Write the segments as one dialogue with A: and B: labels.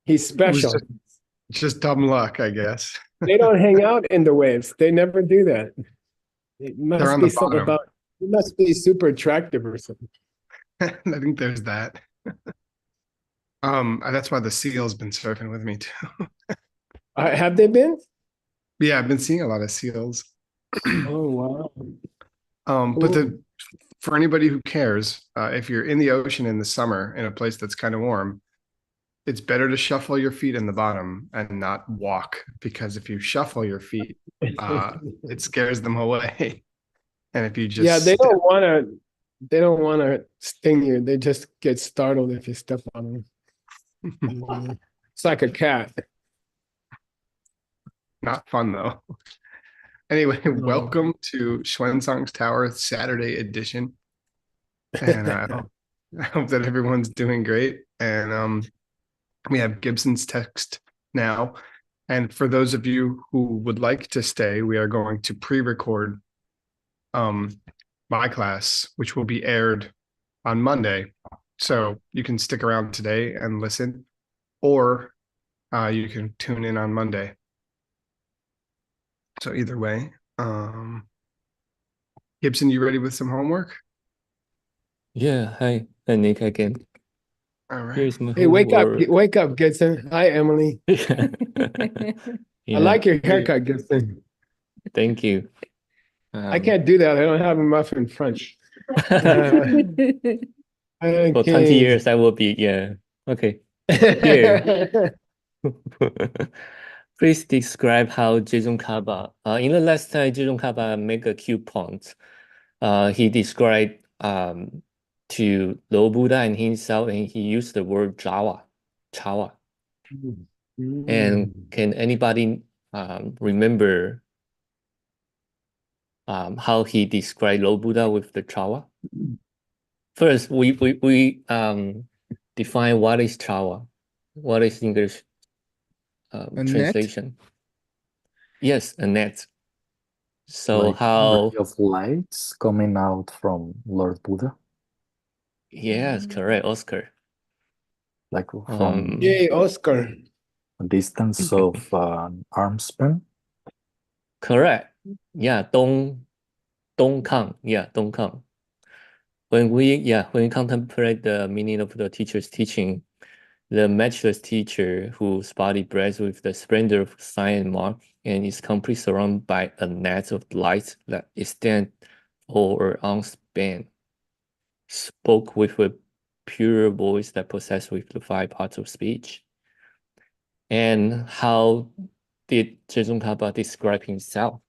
A: He's
B: It was
A: special.
B: just dumb luck, I guess.
A: They don't hang out in the waves. They never do that. It
B: They're
A: must
B: on
A: be
B: the
A: something
B: bottom.
A: about, it must be super attractive or something.
B: I think there's that. That's why the seal's been surfing with me too.
A: Have they been?
B: Yeah, I've been seeing a lot of seals.
A: Oh, wow.
B: But
A: Cool.
B: for anybody who cares, if you're in the ocean in the summer in a place that's kind of warm, it's better to shuffle your feet in the bottom and not walk because if you shuffle your feet, it scares them away. And if you
A: Yeah,
B: just step,
A: they don't want to sting you. They just get startled if you step on them. It's like a cat.
B: not fun though. Anyway,
A: Oh.
B: welcome to Xuanzang's Tower Saturday edition. And I hope that everyone's doing great. And we have Gibson's text now. And for those of you who would like to stay, we are going to pre-record um, my class, which will be aired on Monday. So you can stick around today and listen, or you can tune in on Monday. So either way, Gibson, you ready with some homework?
C: Yeah, hi, Nick again.
B: All right.
C: Here's my
A: Hey,
C: homework.
A: wake up, Gibson. Hi, Emily. I
C: Yeah,
A: like your haircut, Gibson.
C: thank you.
A: I can't do that. I don't have enough in French. Uh,
C: For 20
A: okay.
C: years, I will be, yeah. Okay. Here, please describe how Jason Kaba, in the last time Jason Kaba make a cute point. He described to Lord Buddha and himself, and he used the word Jawa, Chawa. And can anybody remember how he described Lord Buddha with the Chawa? First, we define what is Chawa, what is English
D: A net?
C: translation. Yes, a net. So
E: Like ray
C: how?
E: of lights coming out from Lord Buddha,
C: Yes, correct, Oscar.
E: like from
A: Yay, Oscar.
E: a distance of an arm span.
C: Correct. Yeah, Dongkang. Yeah, Dongkang. When we contemplate the meaning of the teacher's teaching, the matchless teacher whose body breathes with the splendor of sign and mark and is completely surrounded by a net of light that extends over an arm's span, spoke with a pure voice that possessed with the five parts of speech. And how did Zezong Kaba describe himself?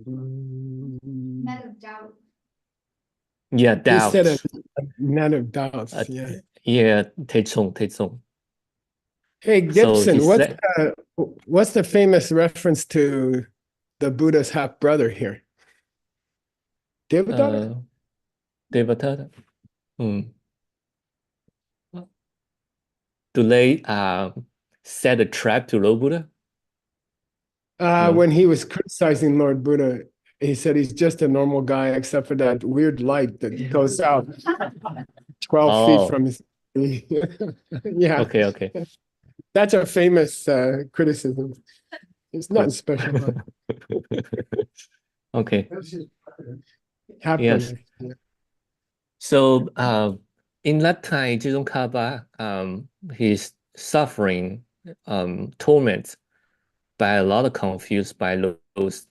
F: Net of doubt.
C: Yeah,
A: He said a
C: doubt.
A: net of doubts. Yeah.
C: Yeah, Taizong.
A: Hey,
C: So he
A: Gibson,
C: said,
A: what's the famous reference to the Buddha's half brother here? Devadatta?
C: Devata. Do they set a trap to Lord Buddha? No.
A: When he was criticizing Lord Buddha, he said he's just a normal guy, except for that weird light that goes out 12 feet from his. Yeah,
C: Okay.
A: that's a famous criticism. It's nothing
C: Cool.
A: special about
C: Okay.
A: half
C: Yes.
A: brother. Yeah.
C: So in that time, Zedong Kaba, he's suffering torment by a lot of confused by those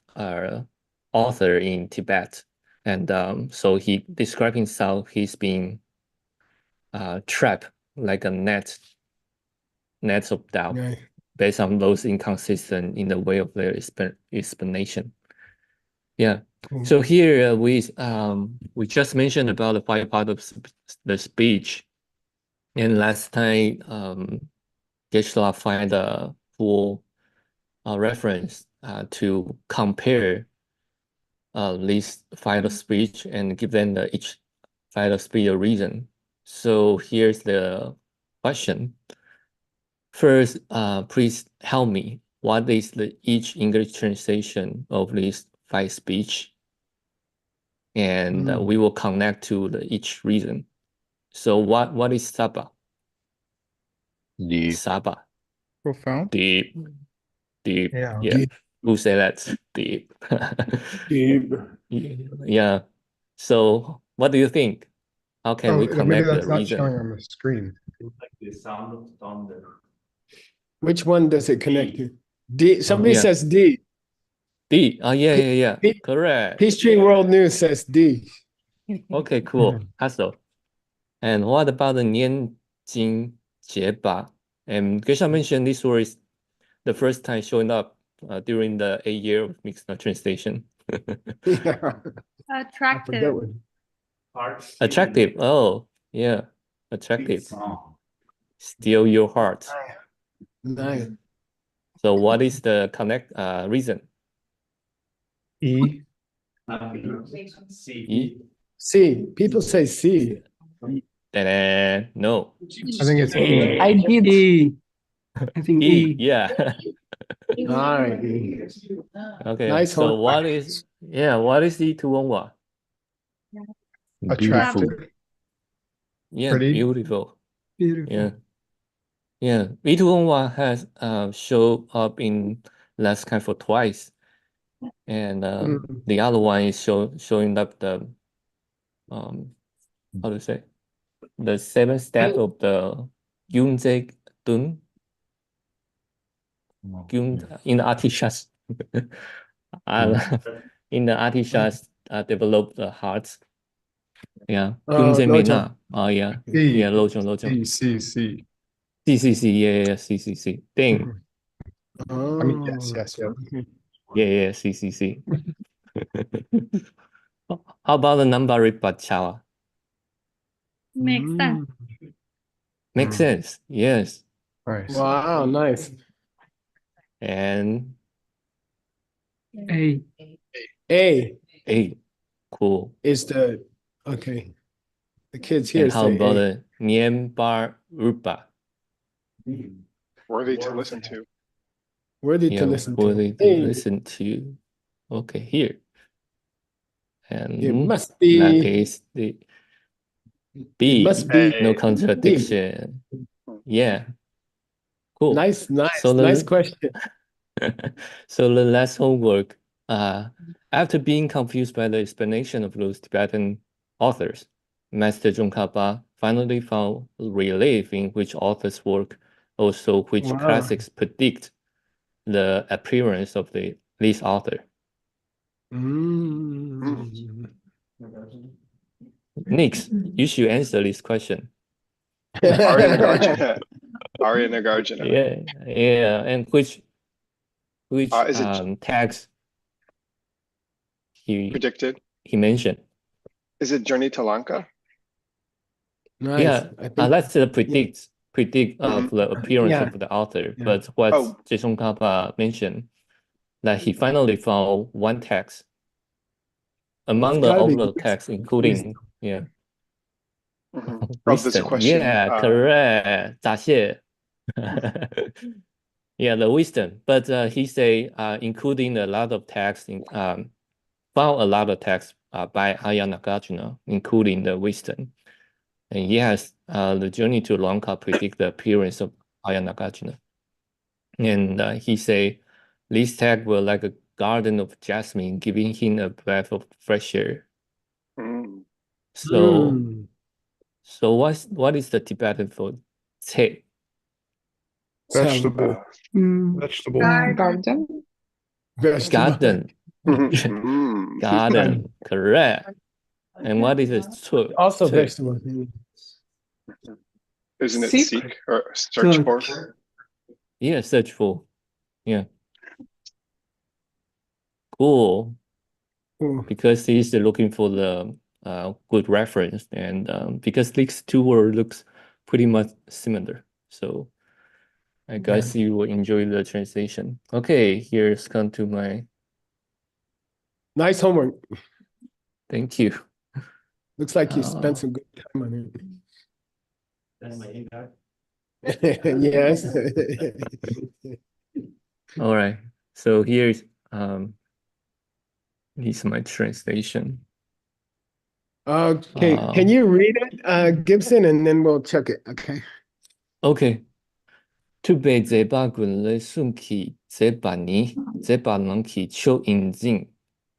C: author in Tibet. And so he described himself, he's being trapped like a net of doubt
A: Yeah.
C: based on those inconsistent in the way of their explanation. Yeah.
A: Cool.
C: So here we just mentioned about the five part of the speech, and last time Geshe find a full reference to compare these five of speech and give them each five of speech a reason. So here's the question. First, please help me. What is each English translation of these five speech? And we will connect to each reason. So what is Saba?
E: Deep.
C: Saba.
D: Profound.
C: Deep. Deep.
D: Yeah.
C: Yeah.
A: Deep.
C: Who said that? Deep.
A: Deep.
C: Yeah. So what do you think? How can we
B: maybe
C: connect the
B: that's not
C: reason?
B: showing on the screen.
E: The sound of thunder.
A: Which one does it connect to? D. Somebody
C: Yeah.
A: says D.
C: D. Oh, yeah.
A: P-
C: Correct.
A: Peachtree World News says D.
C: Okay, cool. Hustle. And what about the 念经结巴? And Geshe mentioned this word is the first time showing up during the 8 year of mixed translation.
A: Yeah. I forget
F: Attractive.
A: what.
C: Attractive. Oh, yeah. Attractive.
E: Song.
C: Steal your heart.
A: Nice.
C: So what is the connect reason?
D: E.
E: C.
C: E?
A: C. People say C.
C: Ta-da. No.
B: I think it's E.
G: I did.
D: E.
G: I think
C: E.
G: E.
C: Yeah.
A: All right.
C: Okay.
A: Nice
C: So
A: homework.
C: what is E to Wonwa?
E: Beautiful.
B: Attractive.
C: Yeah,
B: Pretty.
C: beautiful.
G: Beautiful.
C: Yeah. Yeah. E to Wonwa has showed up in last kind for twice. And the other one is showing up the how to say the 7th step of the Gyunze Dun in the artisans. In the artisans develop the hearts. Yeah. Gyunze
A: Lojong.
C: Mena. Oh yeah.
B: C.
C: Yeah, Lojong.
B: C.
C: CCC. Yeah, CCC. Ding.
B: I mean, yes.
C: Yeah, CCC. How about the number Ripachawa?
F: Makes sense.
C: Makes sense. Yes.
B: Nice.
A: Wow, nice.
C: And
G: A.
A: A
C: A. Cool.
A: is the okay. The kids here
C: And how
A: say
C: about
A: A.
C: the Niembar Rupa?
B: Worthy to listen to.
A: Worthy to
C: Yeah,
A: listen
C: worthy
A: to.
C: to
A: A.
C: listen to. Okay, here. And
A: It must
C: that
A: be.
C: is the
A: It
C: B.
A: must be.
C: No contradiction. Yeah. Cool.
A: Nice
C: So
A: question.
C: So the last homework, after being confused by the explanation of those Tibetan authors, Master Tsongkhapa finally found relief in which authors' work, also which
A: Wow.
C: classics predict the appearance of this author. Nix, you should answer this question.
B: Arya Nagarjuna.
C: Yeah, and which
B: Is it
C: tags
B: predicted?
C: he mentioned.
B: Is it Journey to Lanka?
A: Nice.
C: Yeah,
A: I think
C: that's the predict of the appearance
A: Yeah.
C: of the author.
A: Yeah.
C: But what
B: Oh.
C: Geshe Kappa mentioned, that he finally found one text among
A: It's gotta
C: all
A: be
C: the texts, including
B: Of this
C: wisdom.
B: question.
C: Yeah, correct. 答谢. Yeah, the wisdom. But he say including a lot of texts found a lot of texts by Aya Nagarjuna, including the wisdom. And yes, the journey to Lanka predict the appearance of Aya Nagarjuna. And he say this text were like a garden of jasmine, giving him a breath of fresh air. So what is the Tibetan for te?
B: Vegetable.
D: Vegetable.
F: Garden.
A: Vegetable.
C: Garden. Garden, correct. And what is it?
A: Also vegetable.
B: Isn't it
G: Seek?
B: seek or search for?
C: Yeah, search for. Yeah. Cool. Because he's looking for the good reference, and because these two words looks pretty much similar. So I guess you will enjoy the translation. Okay, here's come to my
A: Nice homework.
C: thank you.
A: Looks like you spent some good time on it.
E: That's my impact.
A: Yes.
C: All right. So here's my translation.
A: Okay, can
C: Um,
A: you read it, Gibson, and then we'll check it, okay?
C: OK，出白这把棍来顺起这把年，这把人去笑引进，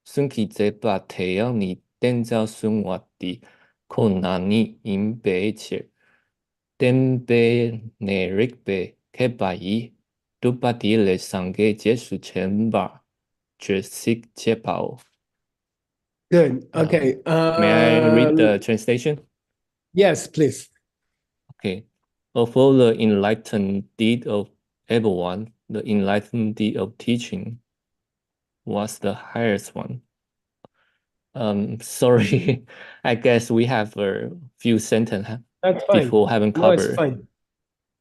C: 顺起这把太阳你等着顺我的，可那你因白切，等白内日白开把伊，都把地来上给结束前吧，绝息切包。
A: Good, okay.
C: May I read the translation?
A: Yes, please.
C: Okay. Of all the enlightened deed of everyone, the enlightened deed of teaching was the highest one. Sorry, I guess we have a few sentences
A: That's fine.
C: before having
A: No, it's
C: covered.
A: fine.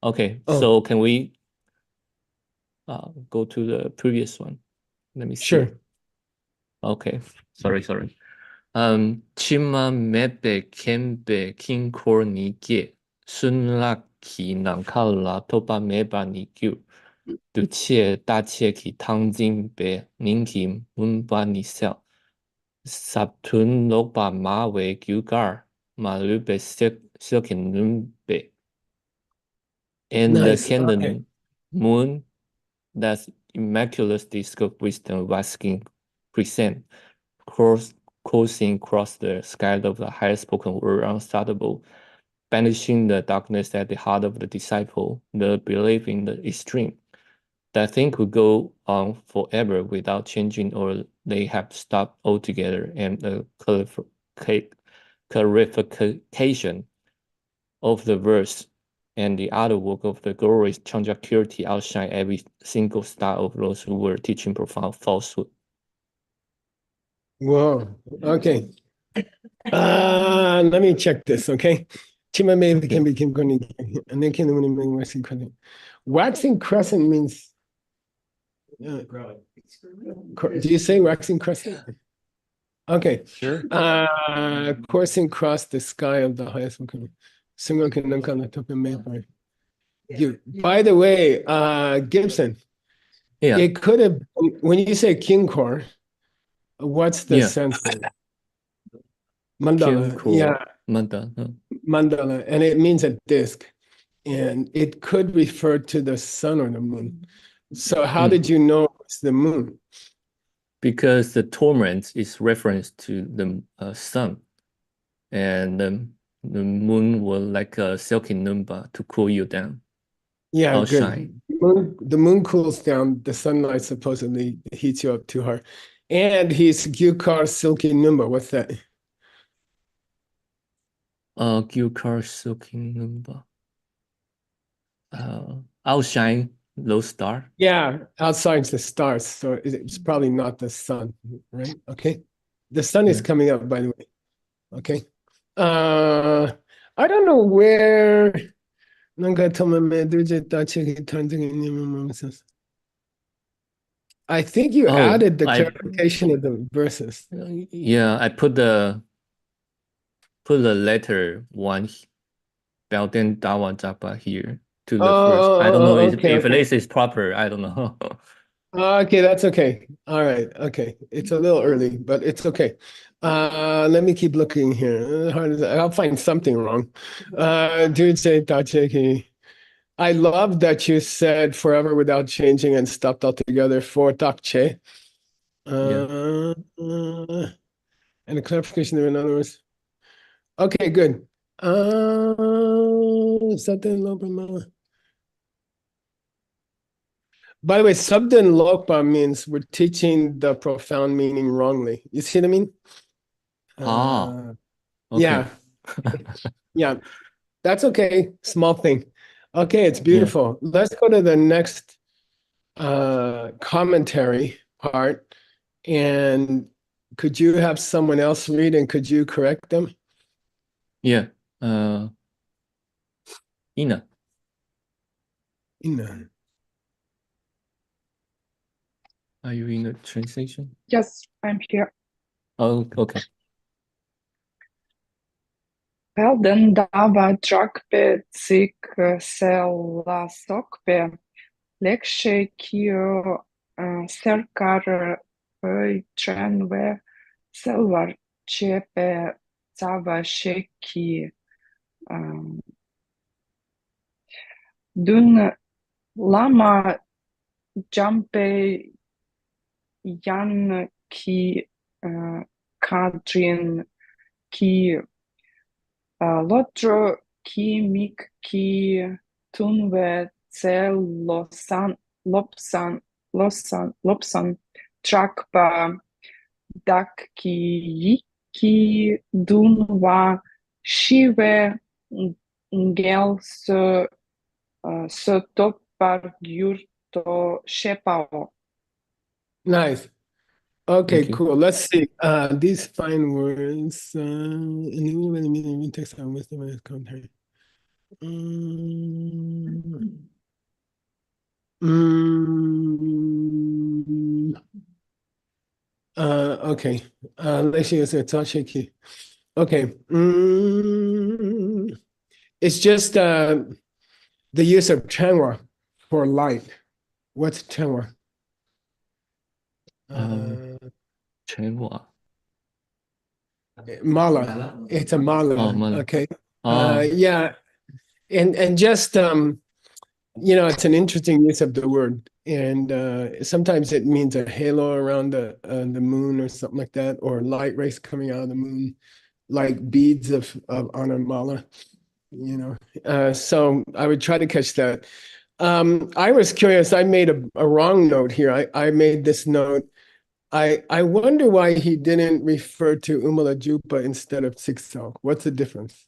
C: Okay,
A: Oh.
C: so can we go to the previous one? Let me see.
A: Sure.
C: Okay, sorry. 치마 맵베 캔베 킹코르 니게 순락 기낭 칼라 토바 메바 니규 두치에 따치에 기 탕징베 닝김 문바 니셀 삽툰 녹바 마웨 규갈 마르베 실킨 눈베 and the
A: Nice.
C: candle
A: Okay.
C: moon that's immaculate disk of wisdom basking present coursing across the sky of the highest spoken word unstoppable, banishing the darkness at the heart of the disciple, the belief in the extreme. That thing could go on forever without changing, or they have stopped altogether, and the clarification of the verse and the artwork of the glorious Chandrakirti outshine every single star of those who were teaching profound falsehood.
A: Whoa. Okay. Let me check this, okay? Chima may can be Kim Koni, and then can waxing crescent. Waxing crescent means. Do you say waxing crescent? Okay.
C: Sure.
A: Coursing across the sky of the highest one. Single can look on the top of Mayfire. By the way, Gibson,
C: Yeah.
A: it could have, when you say king core, what's the
C: Yeah.
A: sense of it? Mandala, yeah, mandala, and it means a disc, and it could refer to the sun or the moon. So how did you know it's the moon?
C: Because the torment is reference to the sun, and the moon was like a silky number to cool you down.
A: Yeah,
C: outshine.
A: good. The moon cools down. The sunlight supposedly heats you up too hard. And he's Gyukar silky number. What's that?
C: Gyukar silky number. Outshine low star.
A: Yeah, outside's the stars, so it's probably not the sun, right? Okay. The sun is coming up, by the way. Okay. I don't know where. I think you added the clarification of the verses.
C: Yeah, I put the letter one Belden Dawa Japa here to the first. I don't know if this is proper. I don't know.
A: Okay, that's okay. All right. Okay. It's a little early, but it's okay. Let me keep looking here. I'll find something wrong. Dude say Tacheki. I love that you said forever without changing and stopped altogether for Takche. And a clarification there in other words. Okay, good. By the way, Sabdan Lokpa means we're teaching the profound meaning wrongly. You see what I mean?
C: Okay.
A: Yeah. Yeah. That's okay. Small thing. Okay, it's beautiful. Yeah. Let's go to the next commentary part. And could you have someone else read and could you correct them?
C: Yeah. Ina. Are you in the translation?
F: Yes, I'm here.
C: Oh, okay.
F: Pelden dava trakpe cik sela sokpe lekše kio serkar trenve selvar čepe Savaşeki dün lama campe yan ki kadrin ki lotro kimik ki tun ve lopsan trakpa dak ki dun va shive ngel se topar gyurto shepao.
A: Nice. Okay,
C: Thank you.
A: cool. Let's see. These fine words. In the meaning text and wisdom and commentary. Okay. Let's see. It's all shaky. Okay. It's just the use of Chang for light. What's Chang?
C: Chenhua.
A: Mala. It's a mala.
C: Oh, mala.
A: Okay.
C: Oh,
A: Yeah. And just it's an interesting use of the word. And sometimes it means a halo around the moon or something like that, or light rays coming out of the moon, like beads of on a mala. So I would try to catch that. I was curious. I made a wrong note here. I made this note. I wonder why he didn't refer to Umalajupa instead of Siksel. What's the difference?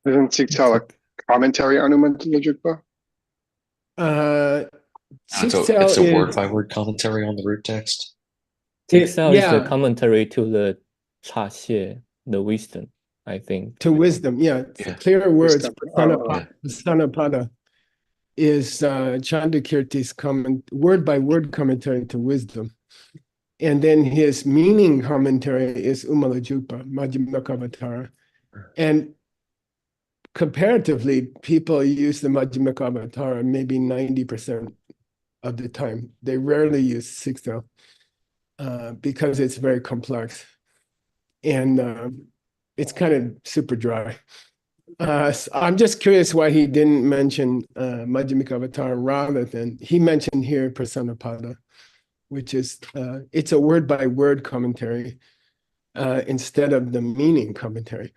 B: Isn't Siktal a commentary on Umantilajukpa?
A: Siksel
H: It's a
A: is
H: word-by-word commentary on the root text.
C: Sixel is the
A: yeah,
C: commentary to the Cha Xie, the wisdom, I think.
A: to wisdom. Yeah,
H: Yeah.
A: clearer words.
B: Wisdom.
A: Sanapada is Chandakirti's word-by-word commentary to wisdom. And then his meaning commentary is Umalajupa, Majjhimakavatara. And comparatively, people use the Majjhimakavatara maybe 90% of the time. They rarely use Siksel because it's very complex. And it's kind of super dry. So I'm just curious why he didn't mention Majjhimakavatara rather than, he mentioned here Prasannapada, which is, it's a word-by-word commentary instead of the meaning commentary.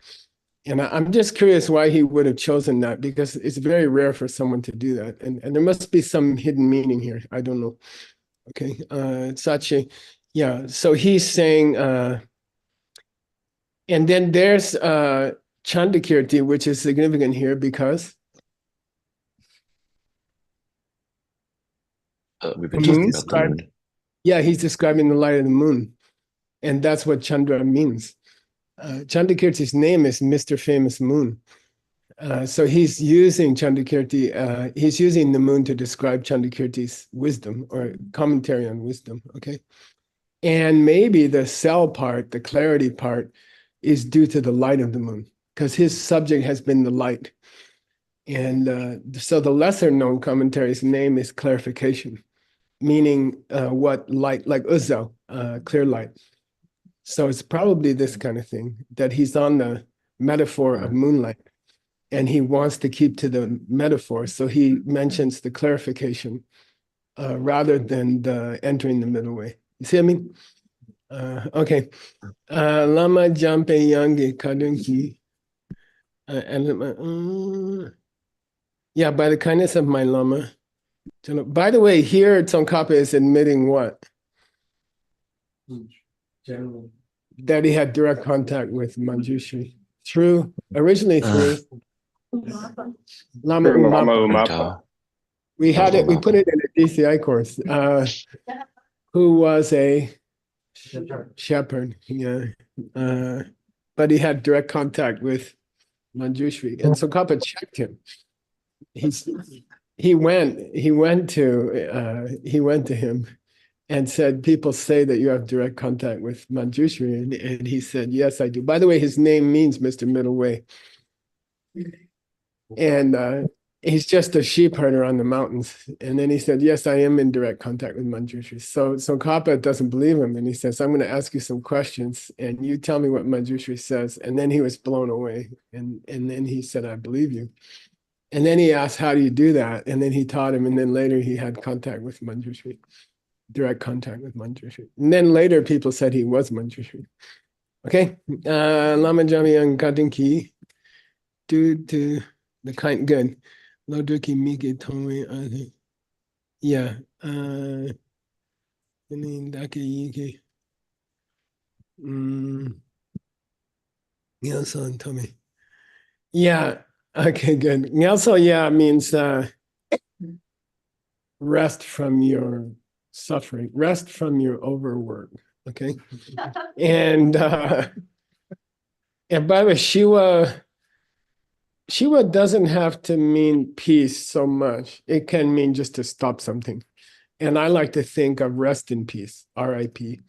A: And I'm just curious why he would have chosen that, because it's very rare for someone to do that. And there must be some hidden meaning here. I don't know. Okay. Sachi, yeah. So he's saying, and then there's Chandakirti, which is significant here because
H: We've been talking about the moon.
A: yeah, he's describing the light of the moon. And that's what Chandra means. Chandakirti's name is Mr. Famous Moon. So he's using Chandakirti, he's using the moon to describe Chandakirti's wisdom or commentary on wisdom, okay? And maybe the cell part, the clarity part, is due to the light of the moon, because his subject has been the light. And so the lesser known commentary's name is clarification, meaning what light, like Uzzo, clear light. So it's probably this kind of thing, that he's on the metaphor of moonlight and he wants to keep to the metaphor. So he mentions the clarification rather than the entering the middle way. You see what I mean? Okay. Lama Jampe Yangi Kadunki. Yeah, by the kindness of my Lama. By the way, here Tsongkhapa is admitting what?
G: General.
A: That he had direct contact with Manjushri originally through Lama Umapa. We had it, we put it in a DCI course, who was a shepherd, yeah. But he had direct contact with Manjushri, and Tsongkhapa checked him. He went to him and said, people say that you have direct contact with Manjushri. And he said, yes, I do. By the way, his name means Mr. Middle Way. And he's just a sheep herder on the mountains. And then he said, yes, I am in direct contact with Manjushri. So Kappa doesn't believe him. And he says, I'm going to ask you some questions and you tell me what Manjushri says. And then he was blown away. And then he said, I believe you. And then he asked, how do you do that? And then he taught him. And then later he had contact with Manjushri, direct contact with Manjushri. And then later people said he was Manjushri. Okay. Lama Jamyang Kadinki. To the kind good. Loduki Miki Tomi. Yeah. Daki Yiki. Nyelso Tommy. Yeah. Okay, good. Nyelso, yeah, means rest from your suffering, rest from your overwork. Okay. And by the way, Shiva doesn't have to mean peace so much. It can mean just to stop something. And I like to think of rest in peace, R.I.P.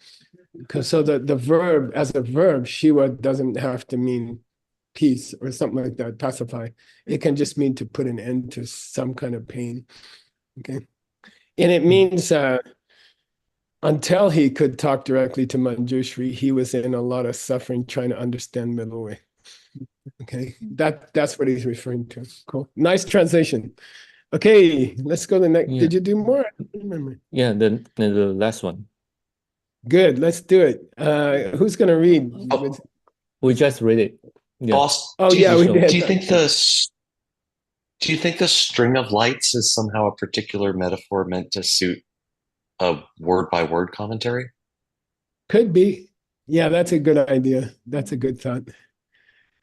A: Because so the verb, as a verb, Shiva doesn't have to mean peace or something like that, pacify. It can just mean to put an end to some kind of pain. Okay. And it means until he could talk directly to Manjushri, he was in a lot of suffering trying to understand middle way. Okay, that's what he's referring to. Cool. Nice translation. Okay, let's go to the next.
C: Yeah.
A: Did you do more? I don't remember.
C: Yeah, the last one.
A: Good, let's do it. Who's gonna read?
H: Oh.
C: We just read it. Yeah.
H: Boss,
A: Oh,
H: do you,
A: yeah, we did.
H: do you think the string of lights is somehow a particular metaphor meant to suit a word by word commentary?
A: Could be. Yeah, that's a good idea. That's a good thought.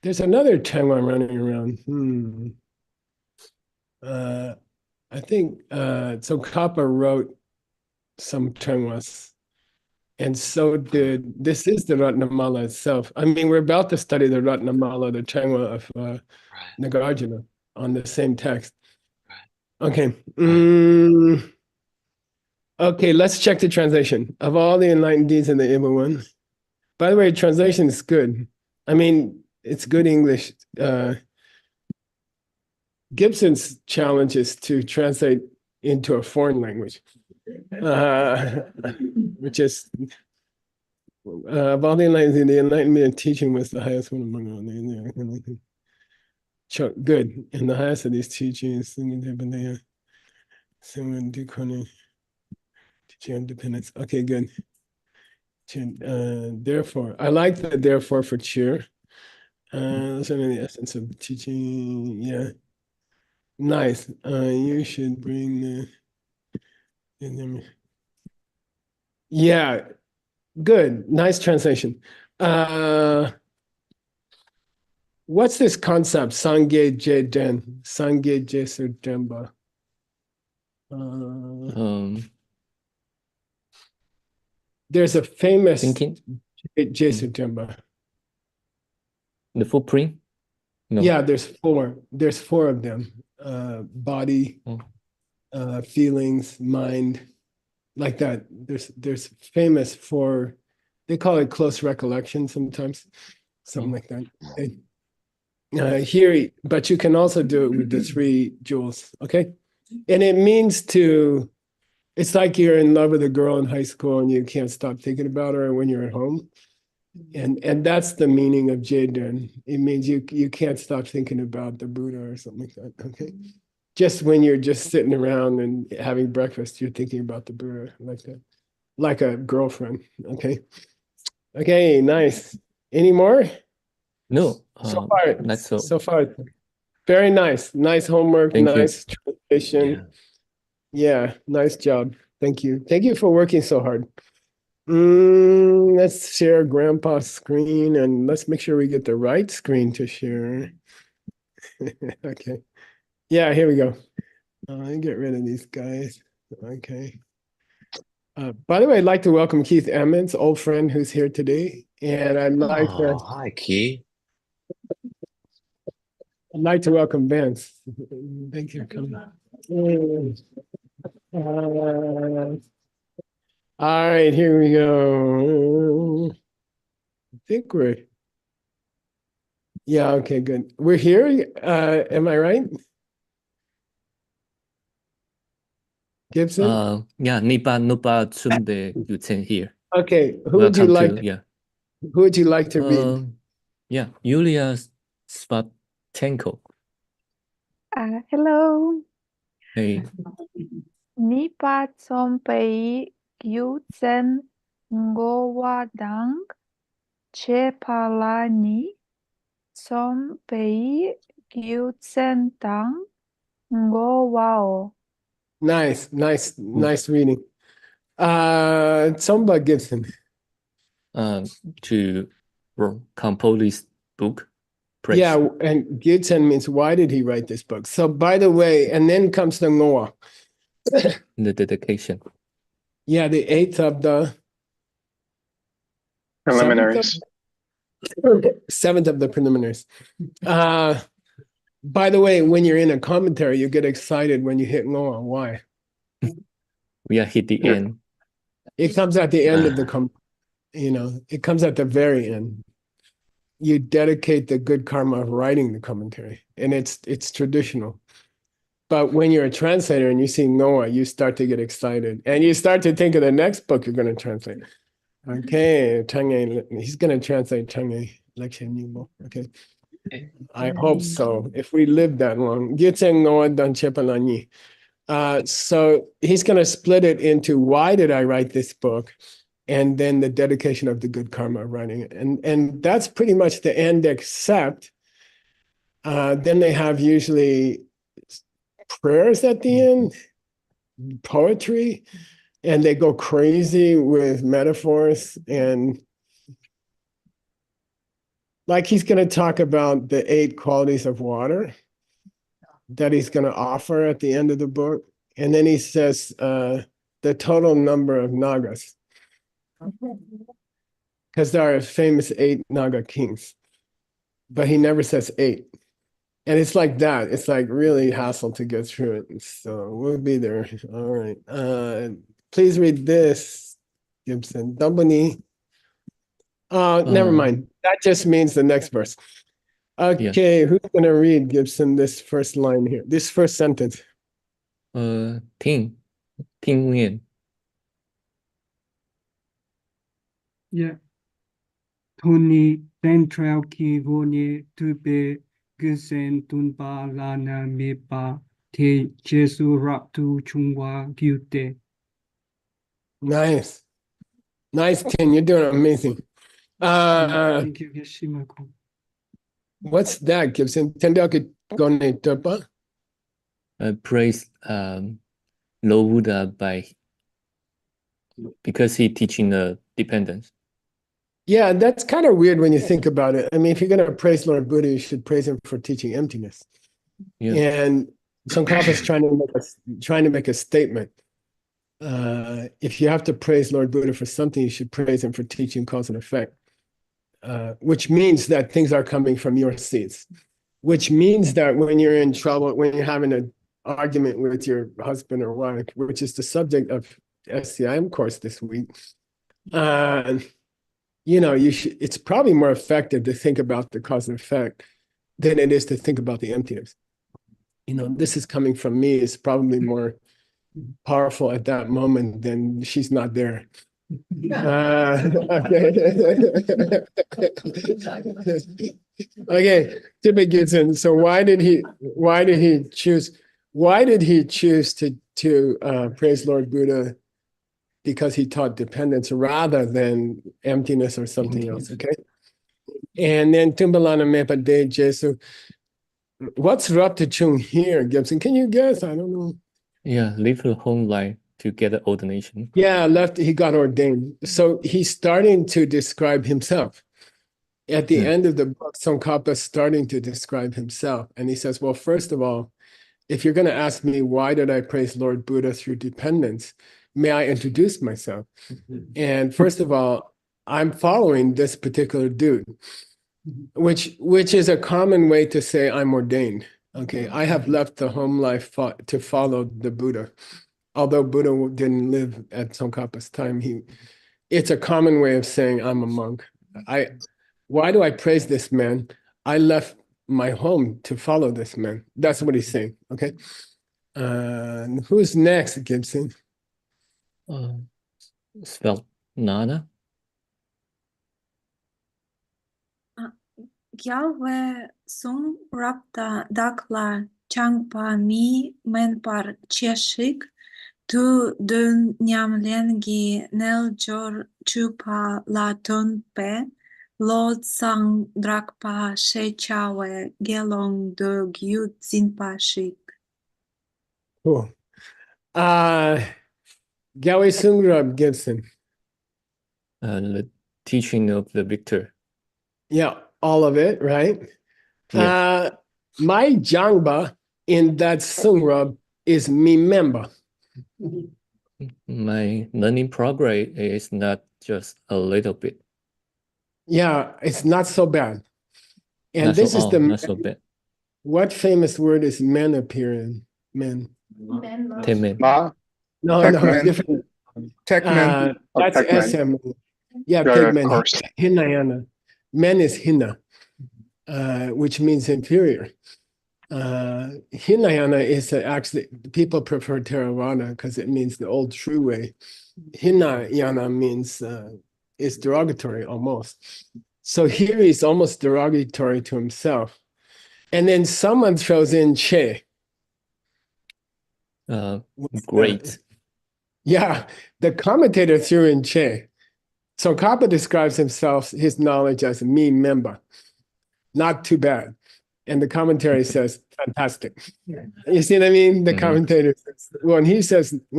A: There's another Changwa running around. I think so Kappa wrote some Changwas. And so this is the Ratnamala itself. I mean, we're about to study the Ratnamala, the Changwa of Nagarjuna on the same text. Okay. Okay, let's check the translation. Of all the enlightened deeds in the Iba one. By the way, translation is good. I mean, it's good English. Gibson's challenge is to translate into a foreign language, which is of all the enlightenment teaching was the highest one among all. Good. And the highest of these teachings, teaching independence. Okay, good. Therefore, I like the therefore for cheer. Listen to the essence of teaching. Yeah. Nice. You should bring the. Yeah. Good. Nice translation. What's this concept? Sangye Je Den. Sangye Jesu Demba. There's a famous Jesu Demba.
C: The footprint? No.
A: Yeah, there's four. There's four of them. Body, feelings, mind, like that. There's famous for, they call it close recollection sometimes, something like that. Here, but you can also do it with the three jewels, okay? And it means to, it's like you're in love with a girl in high school and you can't stop thinking about her when you're at home. And that's the meaning of Jaden. It means you can't stop thinking about the Buddha or something like that, okay? Just when you're just sitting around and having breakfast, you're thinking about the Buddha like that, like a girlfriend, okay? Okay, nice. Any more?
C: No.
A: So far,
C: that's so.
A: So far, very nice. Nice homework,
C: Thank
A: nice translation. Yeah, nice job. Thank you. Thank you for working so hard. Let's share Grandpa's screen and let's make sure we get the right screen to share. Okay. Yeah, here we go. Get rid of these guys. Okay. By the way, I'd like to welcome Keith Emmons, old friend who's here today. And I'd like to
H: Hi, Key.
A: I'd like to welcome Vance. Thank you for coming. All right, here we go. I think yeah, okay, good. We're here. Am I right? Gibson?
C: Yeah, Nipa Nupa Tsumbe Yuten here.
A: Okay, who would you
C: Welcome
A: like?
C: to, yeah.
A: Who would you like to read?
C: Yeah, Yulia Svatenko.
I: Hello.
C: Hey,
I: Nipa Tsompei Gyutsen Ngowadang Chepalani Tsompei Gyutsen Tang Ngowao.
A: Nice reading. Tsomba Gibson.
C: to compose this book. Praise.
A: Yeah, and Gibson means why did he write this book? So by the way, and then comes the Ngoa.
C: The dedication.
A: Yeah, the eighth of the
B: Preliminaries.
A: seventh of the preliminaries. By the way, when you're in a commentary, you get excited when you hit Ngoa. Why?
C: We are hit the end.
A: It comes at the end of the it comes at the very end. You dedicate the good karma of writing the commentary, and it's traditional. But when you're a translator and you see Noah, you start to get excited, and you start to think of the next book you're going to translate. Okay, Chang, he's going to translate Chang Lekshe Nyingbo. Okay, I hope so. If we live that long, Gyutseng Noah Dan Chepalani. So he's going to split it into why did I write this book, and then the dedication of the good karma of writing it, and that's pretty much the end. Except then they have usually prayers at the end, poetry, and they go crazy with metaphors, and like he's going to talk about the 8 qualities of water that he's going to offer at the end of the book, and then he says the total number of nagas, because there are famous 8 naga kings, but he never says 8. And it's like that. It's like really hassle to get through it. So we'll be there. All right. Please read this, Gibson. Dumbani. Never mind. That just means the next verse. Okay, who's gonna read, Gibson, this first line here? This first sentence.
C: Ting Nguyen.
G: Yeah. Tony Central Kivone Tube Gusen Tunpa Lana Mepa Te Jesu Raptu Chungwa Gyute.
A: Nice. Nice, Tin. You're doing amazing.
G: Thank you, Geshe Michael.
A: What's that, Gibson? Tendaki Gone Turpa?
C: Praise Lord Buddha because he teaching the dependence.
A: Yeah, that's kind of weird when you think about it. I mean, if you're going to praise Lord Buddha, you should praise him for teaching emptiness.
C: Yeah.
A: And Tsongkhapa is trying to make a statement. If you have to praise Lord Buddha for something, you should praise him for teaching cause and effect, which means that things are coming from your seeds, which means that when you're in trouble, when you're having an argument with your husband or wife, which is the subject of SCIM course this week, it's probably more effective to think about the cause and effect than it is to think about the emptiness. This is coming from me is probably more powerful at that moment than she's not there. Okay, Tippett Gibson. So why did he choose to praise Lord Buddha? Because he taught dependence rather than emptiness or something else, okay? And then Tumbalana Mepa De Jesu. What's Rapta Chung here, Gibson? Can you guess? I don't know.
C: Yeah, live the home life to get the ordination.
A: Yeah, he got ordained. So he's starting to describe himself. At the end of the book, Tsongkhapa is starting to describe himself. And he says, well, first of all, if you're going to ask me, why did I praise Lord Buddha through dependence? May I introduce myself? And first of all, I'm following this particular dude, which is a common way to say I'm ordained. Okay, I have left the home life to follow the Buddha. Although Buddha didn't live at Tsongkhapa's time, it's a common way of saying I'm a monk. Why do I praise this man? I left my home to follow this man. That's what he's saying, okay? Who's next, Gibson?
C: Spelled Nana.
J: Galve sung rapta dakla changpa mi menpar cheshik tu dun nyamlengi nel jor chupa la pe lod sang drakpa shechawe gelong de gyut zinpa shik.
A: Cool. Galway Sungrab Gibson.
C: The teaching of the victor.
A: Yeah, all of it, right?
C: Yeah.
A: My jangba in that sungrab is me member.
C: My learning progress is not just a little bit.
A: Yeah, it's not so bad. And
C: Not
A: this
C: so,
A: is the
C: not so bad.
A: what famous word is men appear in? Men.
C: Temen.
D: Ma.
A: No,
D: Techman.
A: different.
D: Techman.
A: That's
D: Techman.
A: SM. Yeah,
D: Yeah,
A: pigmen.
D: of course.
A: Hinayana. Men is hina, which means inferior. Hinayana is actually, people prefer Theravada because it means the old true way. Hinayana means is derogatory almost. So here he's almost derogatory to himself. And then someone throws in Che.
C: Great.
A: Yeah, the commentator threw in Che. So Kappa describes himself, his knowledge as a me member. Not too bad. And the commentary says, fantastic. You see what I mean? The commentator says, when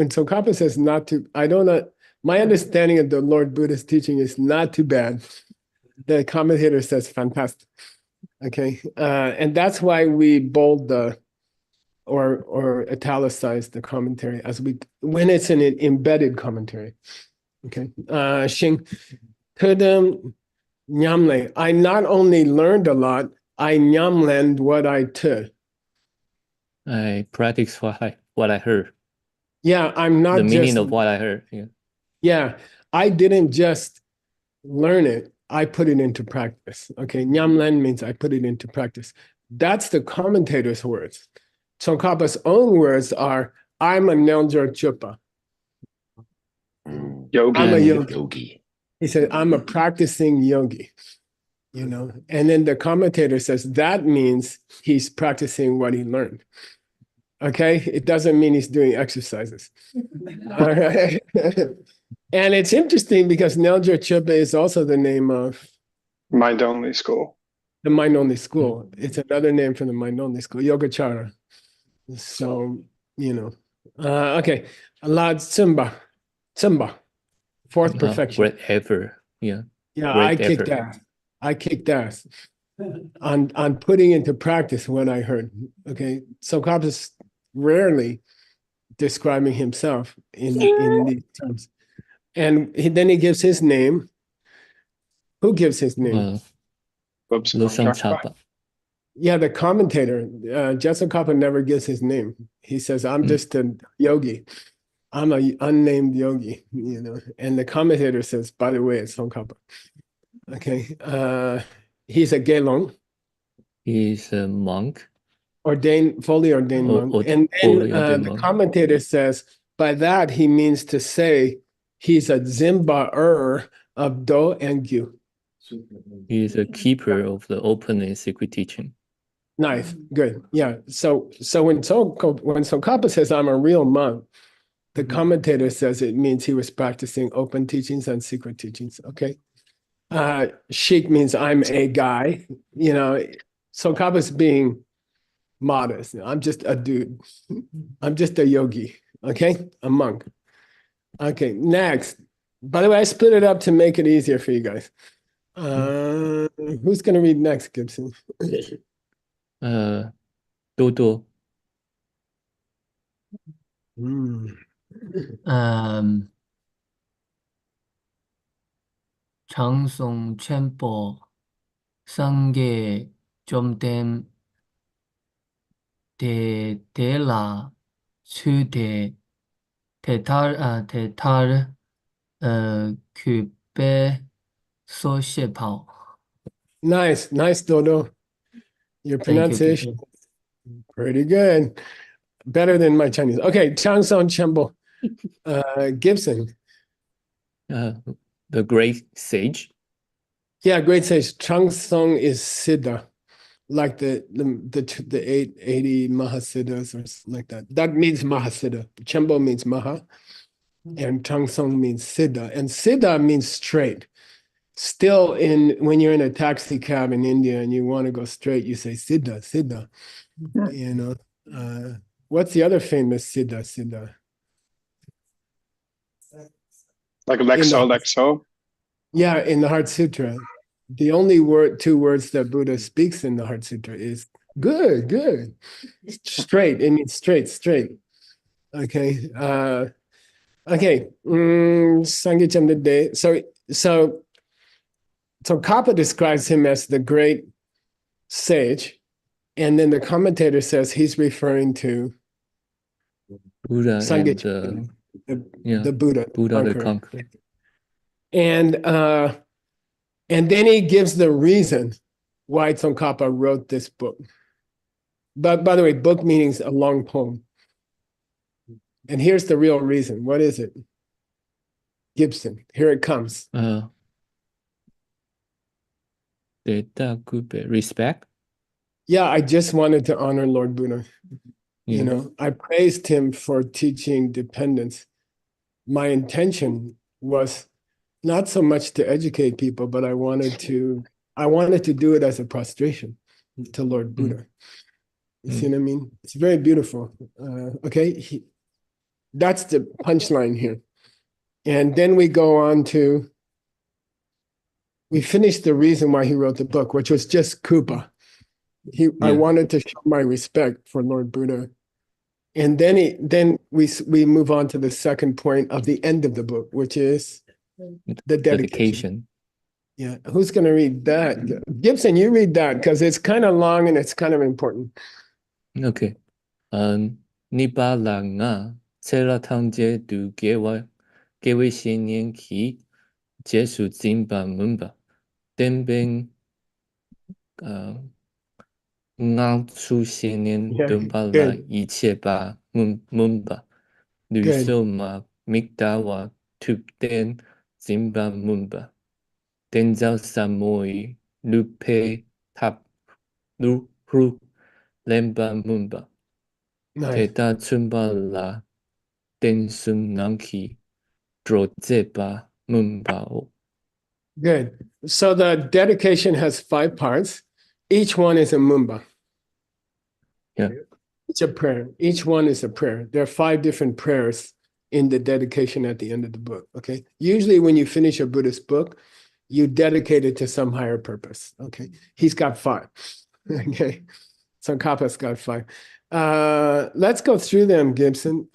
A: Tsongkhapa says not too, I don't know, my understanding of the Lord Buddha's teaching is not too bad. The commentator says, fantastic. Okay. And that's why we bold the, or italicize the commentary when it's an embedded commentary. Okay. Xing, Tudum Nyamle. I not only learned a lot, I nyamland what I took.
C: I practice what I heard.
A: Yeah, I'm not
C: the
A: just,
C: meaning of what I heard. Yeah.
A: Yeah, I didn't just learn it. I put it into practice. Okay, nyamland means I put it into practice. That's the commentator's words. Tsongkhapa's own words are, I'm a Neljar Chupa.
D: Yogi.
A: I'm a yogi. He said, I'm a practicing yogi. You know, and then the commentator says that means he's practicing what he learned. Okay, it doesn't mean he's doing exercises. All right. And it's interesting because Neljar Chupa is also the name of
D: Mind only school.
A: the mind only school. It's another name for the mind only school, Yogacara. So, you know, okay, La Tsumba, fourth perfection.
C: Great effort. Yeah.
A: Yeah,
C: Great
A: I kicked
C: effort.
A: ass. I kicked ass on putting into practice what I heard. Okay, so Kappa's rarely describing himself in these terms, and then he gives his name. Who gives his name?
C: Lushan Chapa.
A: Yeah, the commentator, Jessel Kappa never gives his name. He says, "I'm just a yogi. I'm a unnamed yogi," you know. And the commentator says, "By the way, it's Tsongkhapa." Okay, he's a Gelong.
C: He's a monk.
A: Fully ordained monk. And then the commentator says, by that he means to say he's a Zimba-er of Do and Gyu.
C: He is a keeper of the open and secret teaching.
A: Nice, good. Yeah. So when Tsongkhapa says I'm a real monk, the commentator says it means he was practicing open teachings and secret teachings. Okay. Sheik means I'm a guy, you know. Tsongkhapa's being modest. I'm just a dude. I'm just a yogi. Okay, a monk. Okay, next. By the way, I split it up to make it easier for you guys. Who's gonna read next, Gibson?
C: Dodo.
K: 장송 챔포 상계 좀댐 대라 수대 대탈 küpe 소시파오.
A: Nice, Dodo. Your pronunciation pretty good. better than my Chinese. Okay, Xuanzang Chenpo. Gibson.
C: The great sage.
A: Yeah, great sage. Xuanzang is Siddha, like the 880 Mahasiddhas or something like that. That means Mahasiddha. Chenpo means Maha, and Xuanzang means Siddha. And Siddha means straight. Still, when you're in a taxi cab in India and you want to go straight, you say Siddha, Siddha. You know, what's the other famous Siddha, Siddha?
D: Like Lexo.
A: Yeah, in the Heart Sutra, the only two words that Buddha speaks in the Heart Sutra is good, good. Straight, it means straight, straight. Okay. Okay. Sangicham today. So Kappa describes him as the great sage, and then the commentator says he's referring to
C: Buddha
A: Sangicham,
C: and
A: the Buddha,
C: the conqueror.
A: And then he gives the reason why Tsongkhapa wrote this book. But by the way, book means a long poem. And here's the real reason. What is it? Gibson, here it comes.
C: Respect.
A: Yeah, I just wanted to honor Lord Buddha.
C: Yeah.
A: You know, I praised him for teaching dependence. My intention was not so much to educate people, but I wanted to do it as a prostration to Lord Buddha. You see what I mean? It's very beautiful. Okay, that's the punchline here. And then we go on to, we finished the reason why he wrote the book, which was just Kupa. I wanted to show my respect for Lord Buddha. And then we move on to the second point of the end of the book, which is the dedication. Yeah, who's going to read that? Gibson, you read that because it's kind of long and it's kind of important.
C: Okay. Nipa nga tsela tangje du gewe shenyen ki jesu zimba mumba denben ngang su shenyen dumba la iche ba mumba luso ma mikda wa tupden zimba mumba denzao samoi lupe tap lu hru lemba mumba teta chumba la densum nanki drozeba mumba.
A: Good. So the dedication has 5 parts. Each one is a mumba.
C: Yeah.
A: It's a prayer. Each one is a prayer. There are 5 different prayers in the dedication at the end of the book. Okay. Usually when you finish a Buddhist book, you dedicate it to some higher purpose. Okay. He's got 5. Okay. Tsongkhapa's got 5. Let's go through them, Gibson.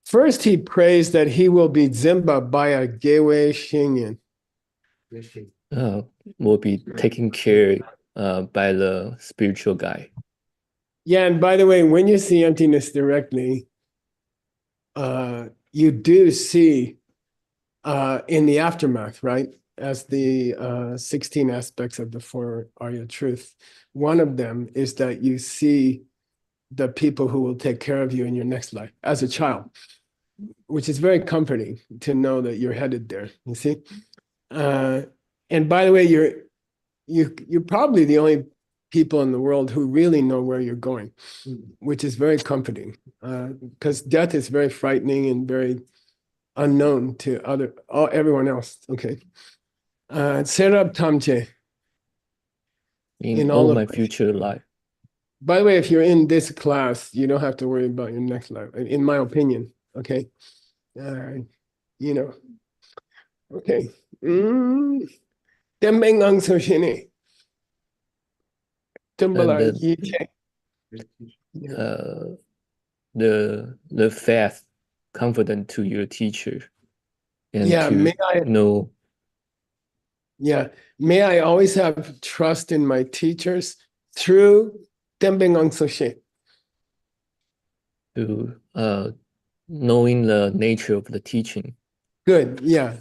A: First, he prays that he will be Zimba by a Gewe Shinyan.
C: Will be taken care by the spiritual guy.
A: Yeah, and by the way, when you see emptiness directly, you do see in the aftermath, right? As the 16 aspects of the 4 Arya truth. One of them is that you see the people who will take care of you in your next life as a child, which is very comforting to know that you're headed there, you see? And by the way, you're probably the only people in the world who really know where you're going, which is very comforting, because death is very frightening and very unknown to everyone else. Okay. Serab Tamche.
C: In all my future life.
A: By the way, if you're in this class, you don't have to worry about your next life, in my opinion. Okay. You know. Okay. Tembengang Soshini. Tumbala Yite.
C: The faith confident to your teacher. And
A: yeah,
C: know.
A: Yeah. May I always have trust in my teachers through Tembengang Soshe.
C: To knowing the nature of the teaching.
A: Good. Yeah.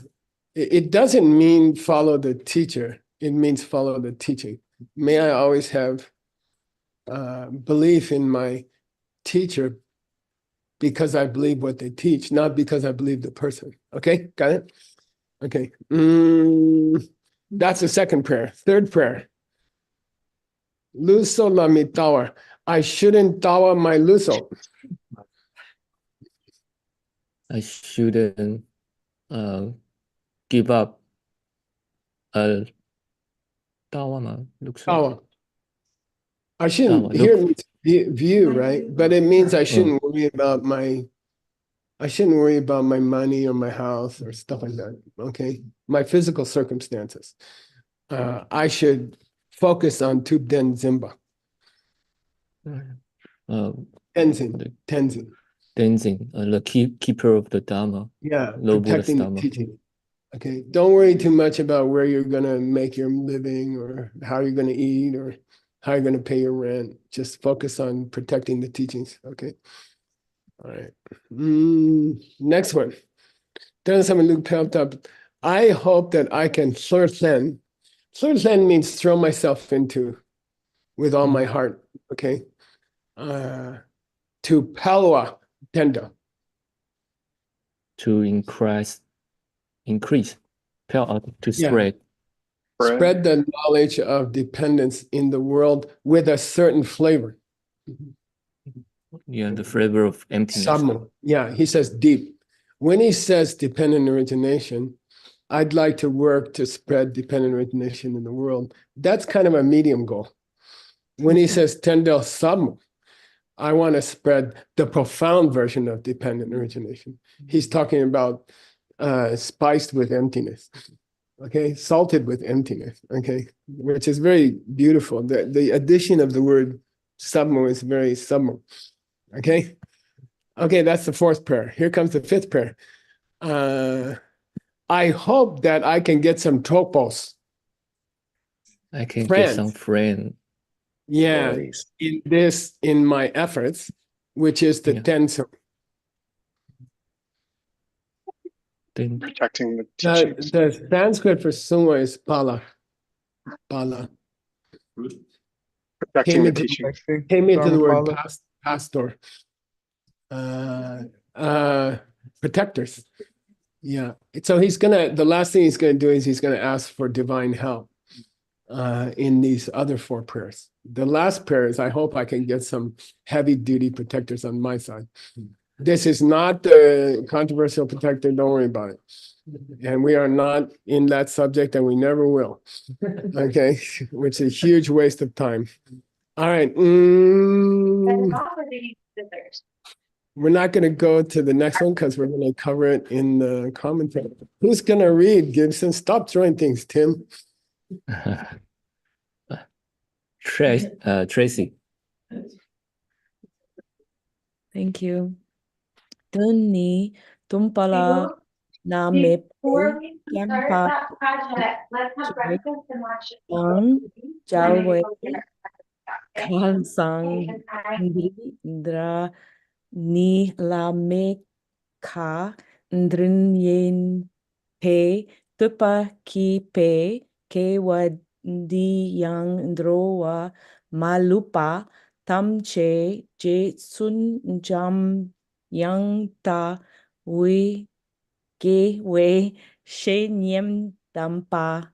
A: It doesn't mean follow the teacher. It means follow the teaching. May I always have belief in my teacher because I believe what they teach, not because I believe the person. Okay, got it? Okay. That's the second prayer. Third prayer. Luso la mi tawa. I shouldn't tawa my luso.
C: I shouldn't give up a tawa looks like
A: Tawa. I shouldn't
C: tawa.
A: here
C: Look,
A: means view, right? But it means I shouldn't worry about my money or my house or stuff like that. Okay. My physical circumstances. I should focus on Tubden Zimba. Tenzin.
C: Tenzin, the keeper of the Dharma.
A: Yeah,
C: Lord Buddha's
A: protecting the
C: Dharma.
A: teaching. Okay. Don't worry too much about where you're gonna make your living or how you're gonna eat or how you're gonna pay your rent. Just focus on protecting the teachings. Okay. All right. Next one. I hope that I can Len. Len means throw myself into with all my heart. Okay. To Palwa Tenda.
C: To increase, to spread.
A: Spread the knowledge of dependence in the world with a certain flavor.
C: Yeah, the flavor of emptiness.
A: Sammo. Yeah, he says deep. When he says dependent origination, I'd like to work to spread dependent origination in the world. That's kind of a medium goal. When he says tendel sammo, I want to spread the profound version of dependent origination. He's talking about spiced with emptiness, okay, salted with emptiness, okay, which is very beautiful. The addition of the word sammo is very sammo, okay? Okay, that's the fourth prayer. Here comes the fifth prayer. I hope that I can get some topos.
C: I can get some friends.
A: Yeah, in my efforts, which is the tenso.
D: Protecting the teachings.
A: The Sanskrit for sungwa is pala. Pala.
D: Protecting the teachings.
A: Came into the word pastor. Protectors. Yeah. So the last thing he's gonna do is he's gonna ask for divine help in these other four prayers. The last prayer is I hope I can get some heavy duty protectors on my side. This is not the controversial protector, don't worry about it. And we are not in that subject and we never will. Okay, which is a huge waste of time. All right. We're not going to go to the next one because we're going to cover it in the commentary. Who's going to read, Gibson? Stop throwing things, Tim.
C: Tracy.
L: Thank you. Tuni tumpala na mepe yampa on jalwe kansang indra ni la meka ndrin pe tupa ki pe ke wadi yang ndrowa malupa tamche je sun jam yang ta we ge we she nyem dampa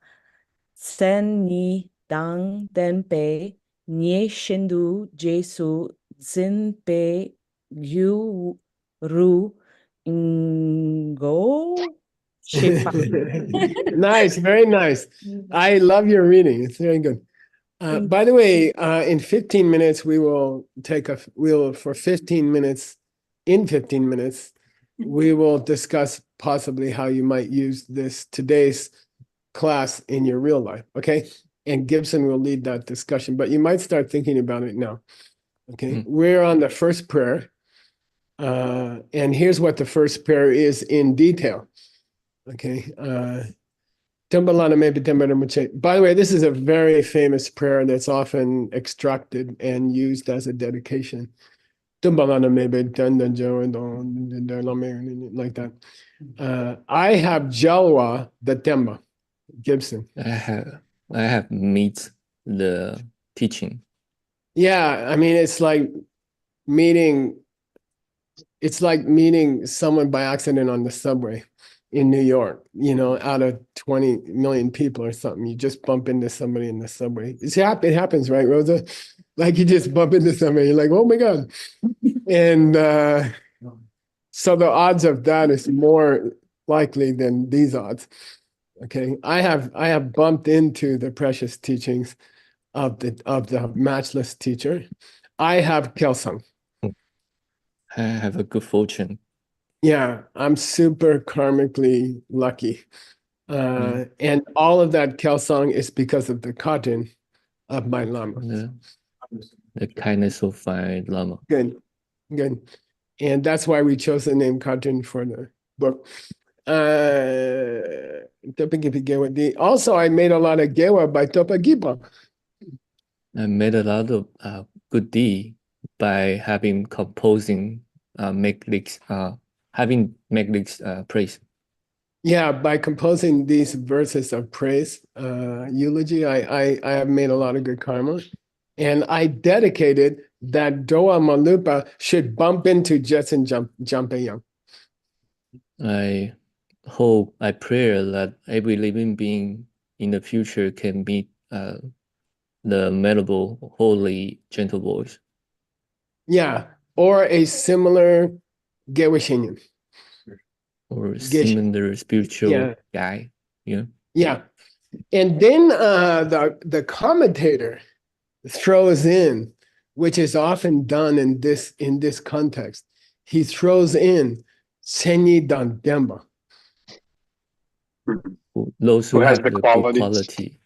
L: sen ni dang denpe nye shindu jesu zin pe yu ru ngo shipa.
A: Nice, very nice. I love your reading. It's very good. By the way, in 15 minutes, for 15 minutes, in 15 minutes, we will discuss possibly how you might use today's class in your real life, okay? And Gibson will lead that discussion, but you might start thinking about it now, okay? We're on the first prayer, and here's what the first prayer is in detail, okay? By the way, this is a very famous prayer that's often extracted and used as a dedication. Like that. I have Jalwa the Temba, Gibson.
C: I have meet the teaching.
A: Yeah, I mean, it's like meeting, it's like meeting someone by accident on the subway in New York, out of 20 million people or something. You just bump into somebody in the subway. It happens, right, Rosa? Like you just bump into somebody, you're like, oh my God. And so the odds of that is more likely than these odds. Okay. I have bumped into the precious teachings of the matchless teacher. I have Kelsang.
C: I have a good fortune.
A: Yeah, I'm super karmically lucky. And all of that Kelsang is because of the cotton of my lama.
C: The kindness of my lama.
A: Good. And that's why we chose the name cotton for the book. Also, I made a lot of gewa by Topa Gipa.
C: I made a lot of good deed by having composing having Meglic's praise.
A: Yeah, by composing these verses of praise, eulogy, I have made a lot of good karma. And I dedicated that Doa Malupa should bump into Jetson Jampeyang.
C: I pray that every living being in the future can meet the malleable, holy, gentle voice.
A: Yeah, or a similar Gewashinyan.
C: Or similar spiritual guy. Yeah.
A: Yeah. And then the commentator throws in, which is often done in this context. He throws in Senyi Dan Demba.
C: Those who have the quality.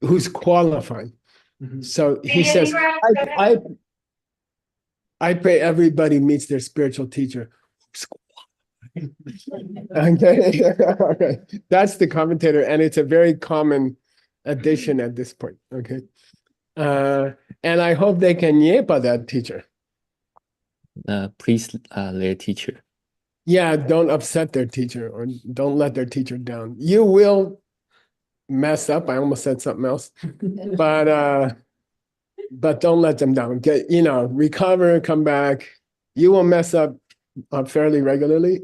A: Who's qualified. So he says, I pray everybody meets their spiritual teacher. Okay. All right. That's the commentator, and it's a very common addition at this point. Okay. And I hope they can yepa that teacher.
C: Please, their teacher.
A: Yeah, don't upset their teacher or don't let their teacher down. You will mess up. I almost said something else, but don't let them down. Recover, come back. You will mess up fairly regularly,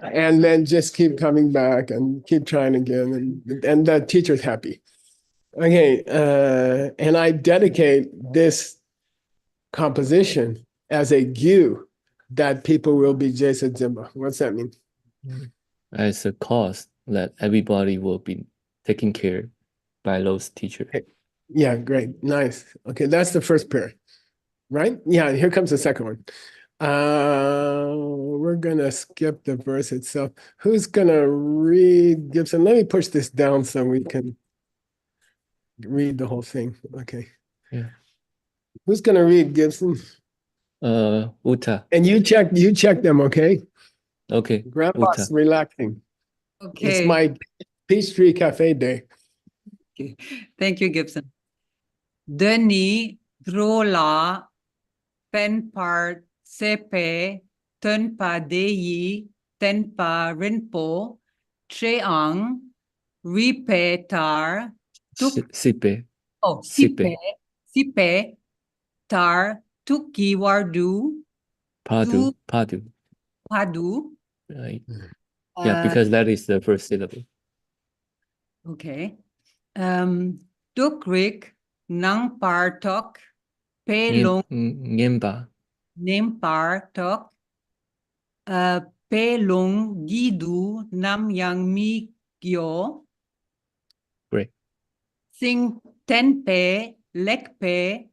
A: and then just keep coming back and keep trying again, and the teacher's happy. Okay, and I dedicate this composition as a gyu that people will be Jason Zimba. What's that mean?
C: As a cause that everybody will be taken care by those teachers.
A: Okay. Yeah, great, nice. Okay, that's the first pair, right? Yeah, here comes the second one. We're gonna skip the verse itself. Who's gonna read Gibson? Let me push this down so we can read the whole thing. Okay.
C: Yeah.
A: Who's gonna read Gibson?
C: Uta.
A: And you check them, okay?
C: Okay.
A: Grandpa's relaxing.
M: Okay.
A: It's my Peachtree Cafe day.
M: Okay. Thank you, Gibson. Deni drola penpart sepe tenpa deyi tenpa rinpo Chang ripetar
C: sipe.
M: Oh, sipe tar tuki wardu
C: padu. Right. Yeah, because that is the first syllable.
M: Okay. Dukrik nang partok pelong Nempartok pelong gidu nam yang mi gyo.
C: Great.
M: Sing tenpe lekpe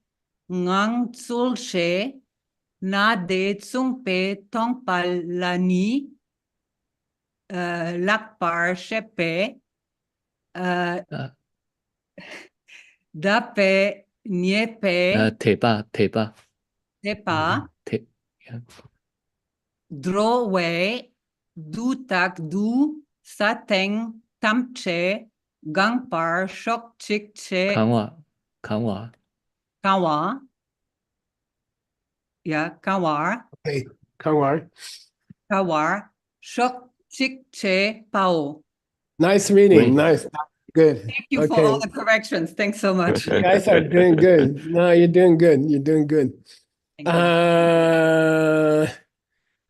M: ngang sulshe na de tsungpe tongpal lani lakpar shepe dape niepe
C: tepa
M: drowe du tak du sateng tamche gangpar shok chik che
C: kanwa.
M: Yeah, kawar.
A: Okay, kawar.
M: Shok chik che pao.
A: Nice reading.
C: Great.
A: Nice. Good.
M: Thank you for all the corrections. Thanks so much.
A: You guys are doing good. No, you're doing good. You're doing good.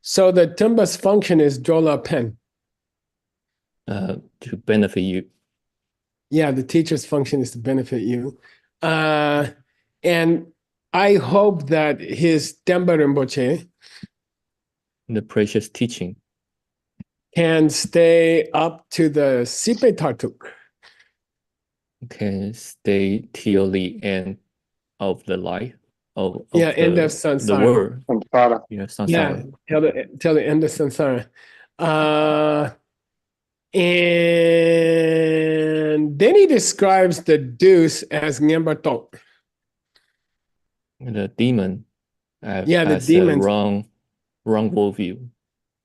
A: So the Tumba's function is Jola Pen.
C: To benefit you.
A: Yeah, the teacher's function is to benefit you. And I hope that his Temba Rinpoche
C: The precious teaching
A: can stay up to the Sipe Tartuk.
C: can stay till the end of the life of
A: End of
C: the
A: samsara.
C: world.
D: Samsara.
C: Yeah, samsara.
A: Till the end of samsara. And then he describes the deuce as Nyambatok.
C: The demon
A: the
C: has a
A: demons.
C: wrong worldview.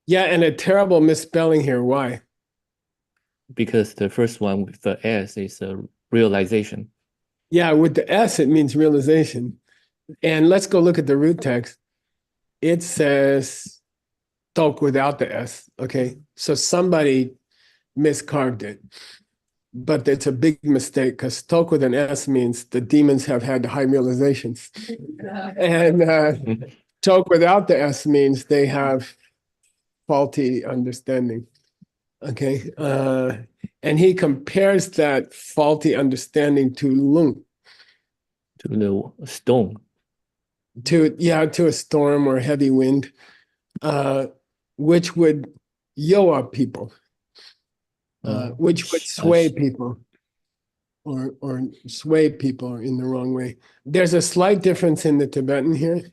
A: Yeah, and a terrible misspelling here. Why?
C: Because the first one with the S is a realization.
A: Yeah, with the S, it means realization. And let's go look at the root text. It says tok without the S. Okay, so somebody miscarved it. But it's a big mistake because tok with an S means the demons have had high realizations. And tok without the S means they have faulty understanding. Okay, and he compares that faulty understanding to lung.
C: To the stone.
A: To a storm or heavy wind, which would yoa people, which would sway people, or sway people in the wrong way. There's a slight difference in the Tibetan here.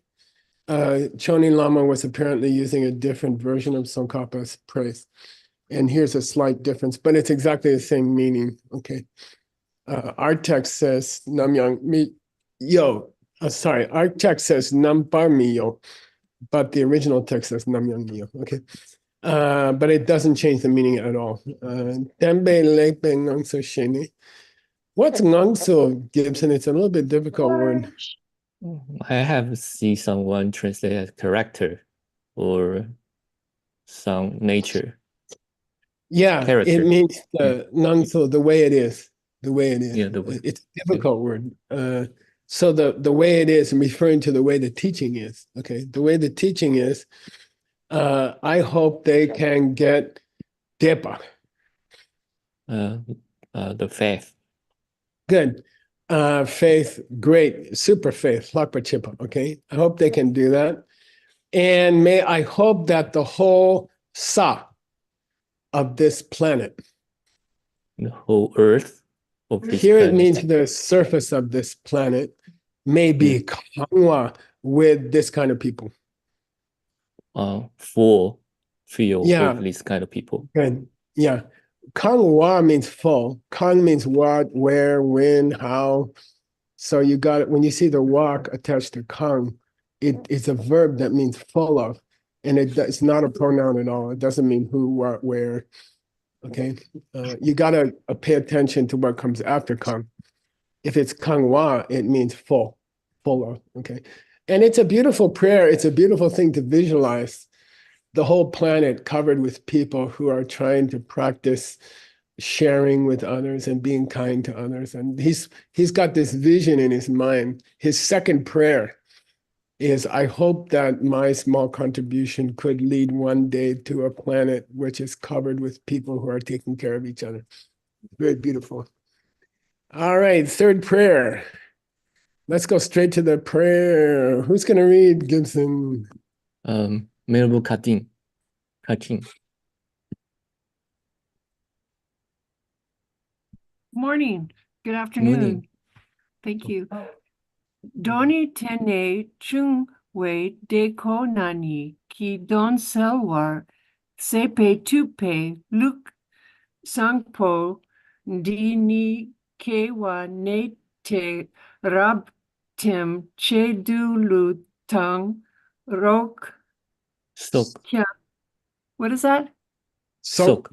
A: Chonin Lama was apparently using a different version of Tsongkhapa's praise. And here's a slight difference, but it's exactly the same meaning. Okay. Our text says Namyang mi yo. Our text says Nampar mi yo, but the original text says Namyang mi yo. Okay. But it doesn't change the meaning at all. Tembe lepe ngangso sheni. What's ngangso, Gibson? It's a little bit difficult word.
C: I have seen someone translate as character or some nature.
A: Yeah,
C: character.
A: It means ngangso, the way it is. The way it is.
C: Yeah, the way.
A: It's a difficult word. So the way it is, I'm referring to the way the teaching is. Okay, the way the teaching is, I hope they can get depa.
C: The faith.
A: Good. Faith, great, super faith, lakpa chipa. Okay, I hope they can do that. And I hope that the whole sa of this planet.
C: The whole earth of this
A: Here
C: planet.
A: it means the surface of this planet may be kangwa with this kind of people.
C: Full feel with this kind of people.
A: Good. Yeah. Kangwa means full. Kang means what, where, when, how. So you got it. When you see the wak attached to kang, it's a verb that means full of. And it's not a pronoun at all. It doesn't mean who, what, where. Okay. You got to pay attention to what comes after kang. If it's kangwa, it means full of. Okay. And it's a beautiful prayer. It's a beautiful thing to visualize the whole planet covered with people who are trying to practice sharing with others and being kind to others. And he's got this vision in his mind. His second prayer is, I hope that my small contribution could lead one day to a planet which is covered with people who are taking care of each other. Very beautiful. All right, third prayer. Let's go straight to the prayer. Who's going to read, Gibson?
C: Venerable Katin.
G: Morning. Good afternoon.
C: Morning.
G: Thank you. Doni tene chung wei deko nani ki don selwar sepe tupe luk sangpo dini kewa ne te rabtim che du lu tang rok
C: Sok.
G: What is that?
C: Sok.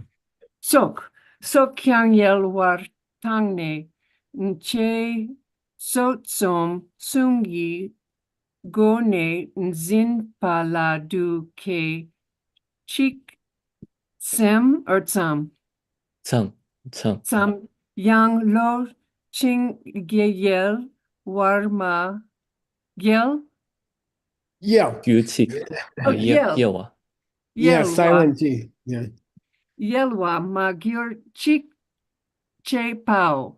G: Sok kyang yel war tangne nche sotsom sungi gone nzin pala du ke chik sem or tsam yang lo ching yel warma yel
A: Yell.
C: Gyuchi.
G: Oh, yell.
C: Yewa.
A: Yeah,
G: Yelwa.
A: silent G. Yeah.
G: Yelwa magyar chik che pao.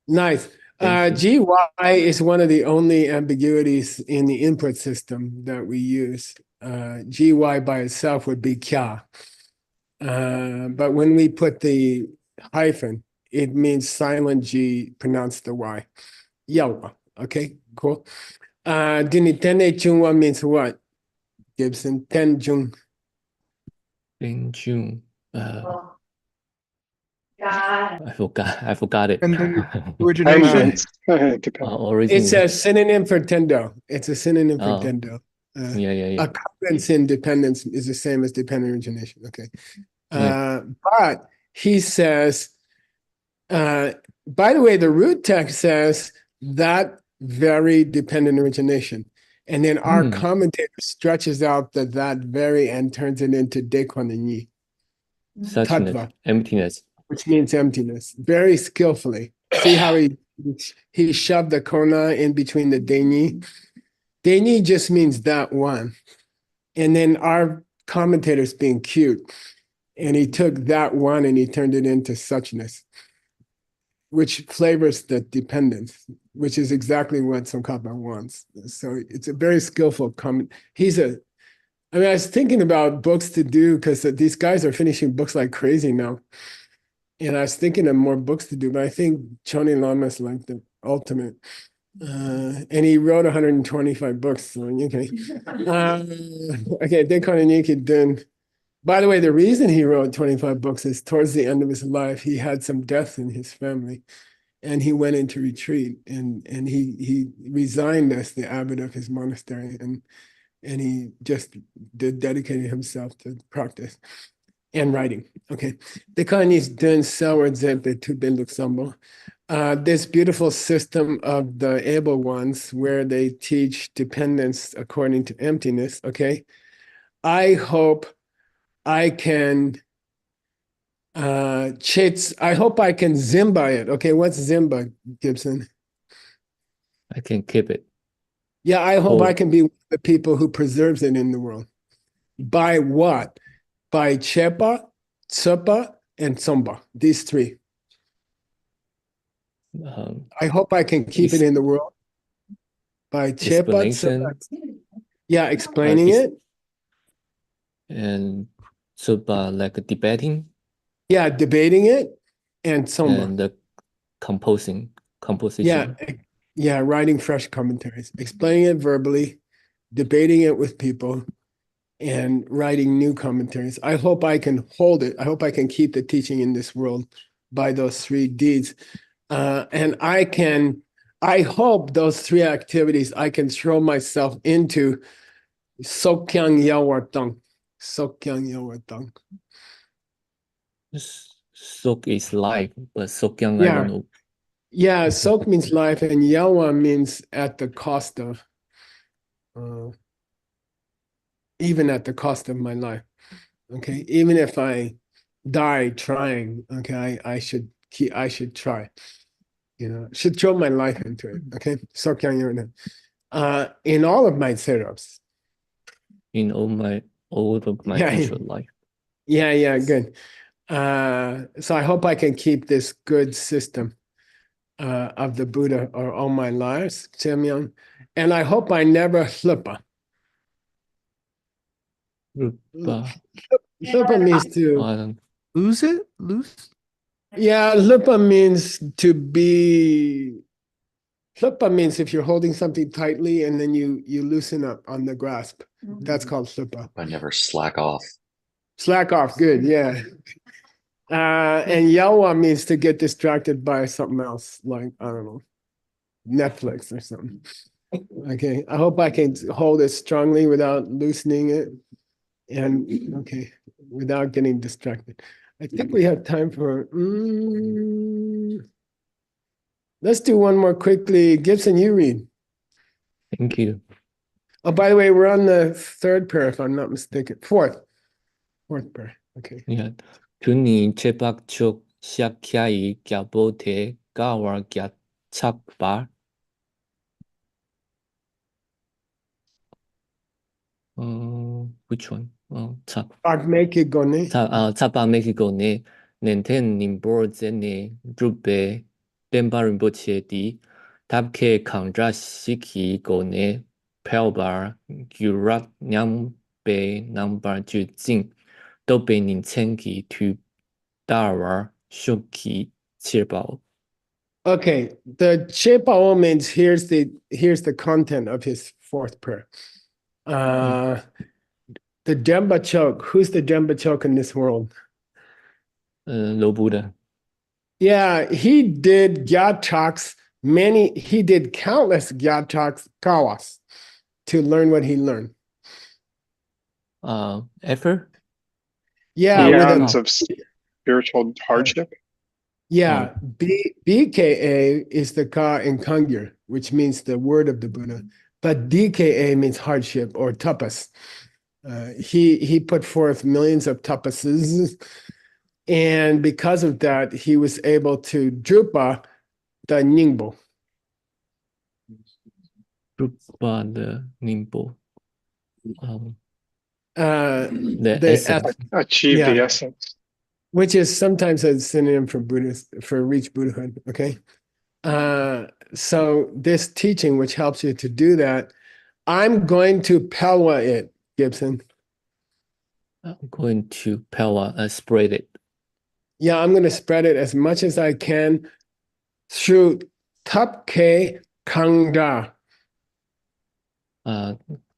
A: Nice.
C: Thank you.
A: GY is one of the only ambiguities in the input system that we use. GY by itself would be kya. But when we put the hyphen, it means silent G, pronounce the Y. Yawa. Okay, cool. Dinitene chungwa means what? Gibson. Ten jung.
C: In June. I forgot it.
B: And the origination.
A: It's a synonym for tendo. It's a synonym for
C: Oh.
A: tendo.
C: Yeah.
A: Occurrence in dependence is the same as dependent origination. Okay.
C: Yeah.
A: But he says, by the way, the root text says that very dependent origination. And then our commentator stretches out that very and turns it into dekwanini,
C: Suchness,
A: tattva,
C: emptiness.
A: which means emptiness, very skillfully. See how he shoved the kona in between the deni? Deni just means that one. And then our commentator's being cute. And he took that one and he turned it into suchness, which flavors the dependence, which is exactly what Tsongkhapa wants. So it's a very skillful comment. I was thinking about books to do because these guys are finishing books like crazy now. And I was thinking of more books to do, but I think Choni Lama is like the ultimate. And he wrote 125 books. So, okay. Okay, Dekananiki Dun. By the way, the reason he wrote 25 books is towards the end of his life, he had some death in his family. And he went into retreat and he resigned as the abbot of his monastery. And he just dedicated himself to practice and writing. Okay. The Chinese dun selwer zepe tu ben luxembo. This beautiful system of the able ones where they teach dependence according to emptiness. Okay. I hope I can I hope I can Zimba it. Okay, what's Zimba, Gibson?
C: I can keep it.
A: Yeah, I hope I can be one of the people who preserves it in the world. By what? By Chepa, Tsupa, and Tsomba. These three. I hope I can keep it in the world. By Chepa, Tsupa. Yeah, explaining it.
C: And Tsupa, like debating.
A: Yeah, debating it. And Tsomba.
C: And the composition.
A: Yeah, writing fresh commentaries, explaining it verbally, debating it with people, and writing new commentaries. I hope I can hold it. I hope I can keep the teaching in this world by those three deeds. And I hope those three activities, I can throw myself into Sokyang Yawartang. Sokyang Yawartang.
C: Sok is life, but Sokyang, I don't know.
A: Yeah, Sok means life, and Yawa means at the cost of, even at the cost of my life. Okay, even if I die trying, okay, I should try. Should throw my life into it. Okay, Sokyang Yorna. In all of my setups.
C: In all of my future life.
A: Yeah, good. So I hope I can keep this good system of the Buddha or all my lives, Semyang. And I hope I never hlupa. Hlupa means to
B: lose it? Lose?
A: Yeah, hlupa means to be. Hlupa means if you're holding something tightly and then you loosen up on the grasp. That's called hlupa.
H: I never slack off.
A: Slack off, good, yeah. And yawa means to get distracted by something else, like, I don't know, Netflix or something. Okay, I hope I can hold it strongly without loosening it and, okay, without getting distracted. I think we have time for, let's do one more quickly. Gibson, you read.
C: Thank you.
A: Oh, by the way, we're on the third pair, if I'm not mistaken. Fourth pair, okay.
C: Yeah. Tuni chepak chok shakyai gyabote gawar gyatsak bar. Which one? 차.
A: Mexico.
C: 차바 멕시코네 넨텐 님보르제네 루베 덴바른보치에디 답케 강자 시키고네 펠바 유락 냠베 남바 주징 또베 닌첸기 투 다와 쇼키 칠바오.
A: Okay, the Chepao means here's the content of his fourth prayer. The Demba Chok, who's the Demba Chok in this world?
C: Low Buddha.
A: Yeah, he did gyataks, he did countless gyataks, kawas, to learn what he learned.
C: Effort?
A: Yeah,
D: Eons of spiritual hardship.
A: Yeah, BKA is the ka in Kangyur, which means the word of the Buddha, but DKA means hardship or tapas. He put forth millions of tapases, and because of that, he was able to drupa the Ningbo.
C: Drupa the Ningbo.
A: The
C: essence.
D: Achieve the essence.
A: Which is sometimes a synonym for reach Buddhahood, okay? So this teaching, which helps you to do that, I'm going to pelwa it, Gibson.
C: I'm going to pelwa, spread it.
A: Yeah, I'm going to spread it as much as I can through tapke kangda.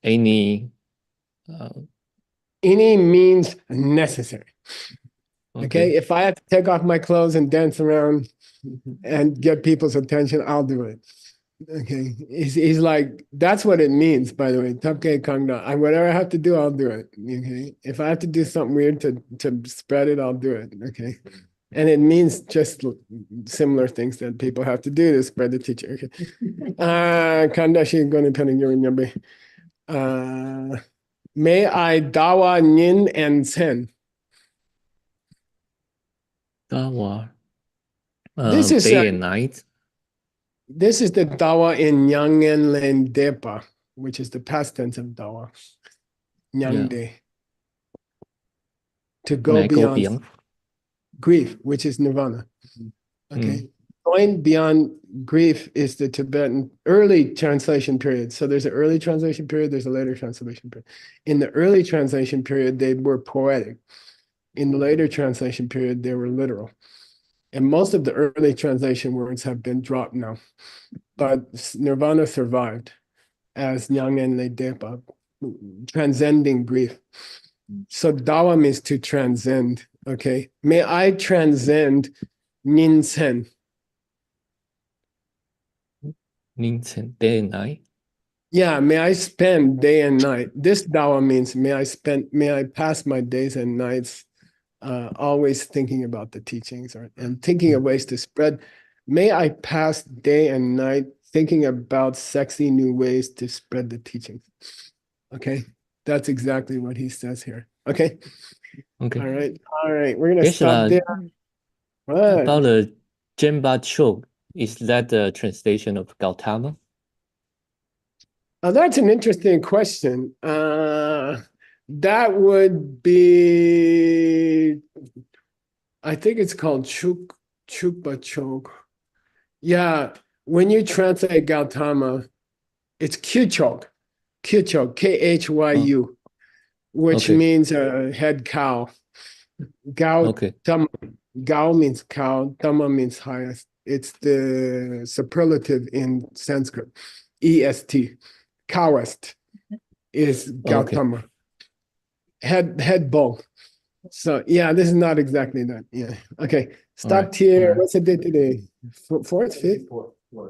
C: Any
A: means necessary. Okay, if I have to take off my clothes and dance around and get people's attention, I'll do it. Okay, he's like, that's what it means, by the way. Tapke kangda. Whatever I have to do, I'll do it. Okay, if I have to do something weird to spread it, I'll do it. Okay, and it means just similar things that people have to do to spread the teaching. Okay, kanda shi goni pening yurin yabe. May I dawa nin and sen.
C: Dawa.
A: This is
C: day and night.
A: This is the dawa in Nyangen Len Depa, which is the past tense of dawa. Nyangde. To go beyond grief, which is nirvana. Okay. Going beyond grief is the Tibetan early translation period. So there's an early translation period, there's a later translation period. In the early translation period, they were poetic. In the later translation period, they were literal. And most of the early translation words have been dropped now. But nirvana survived as Nyangen Le Depa, transcending grief. So dawa means to transcend, okay? May I transcend Ninsen.
C: Ninsen, day and night?
A: Yeah, may I spend day and night. This dawa means may I pass my days and nights always thinking about the teachings and thinking of ways to spread. May I pass day and night thinking about sexy new ways to spread the teachings. Okay, that's exactly what he says here. Okay. All right. We're gonna stop there. What?
C: About the Jemba Chok, is that the translation of Gautama?
A: That's an interesting question. That would be, I think it's called Chukpa Chok. Yeah, when you translate Gautama, it's Kyuchok, Khyu, which means a head cow. Gao means cow, Tama means highest. It's the superlative in Sanskrit. EST, cowest is Gautama. Head bull. So yeah, this is not exactly that. Yeah. Okay. Stopped here. What's the date today? Fourth, fifth?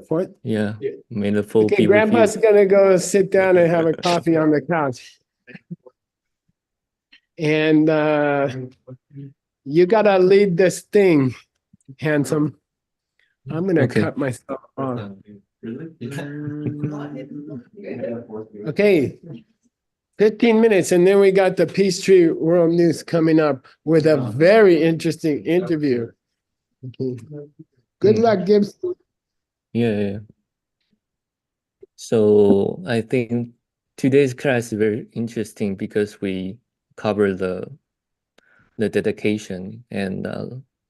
A: Fourth?
C: Yeah. May the full
A: okay, Grandpa's gonna go sit down and have a coffee on the couch. And you gotta lead this thing, handsome. I'm gonna cut myself off. Okay. 15 minutes, and then we got the Peachtree World News coming up with a very interesting interview. Okay. Good luck, Gibson.
C: Yeah. So I think today's class is very interesting because we cover the dedication, and at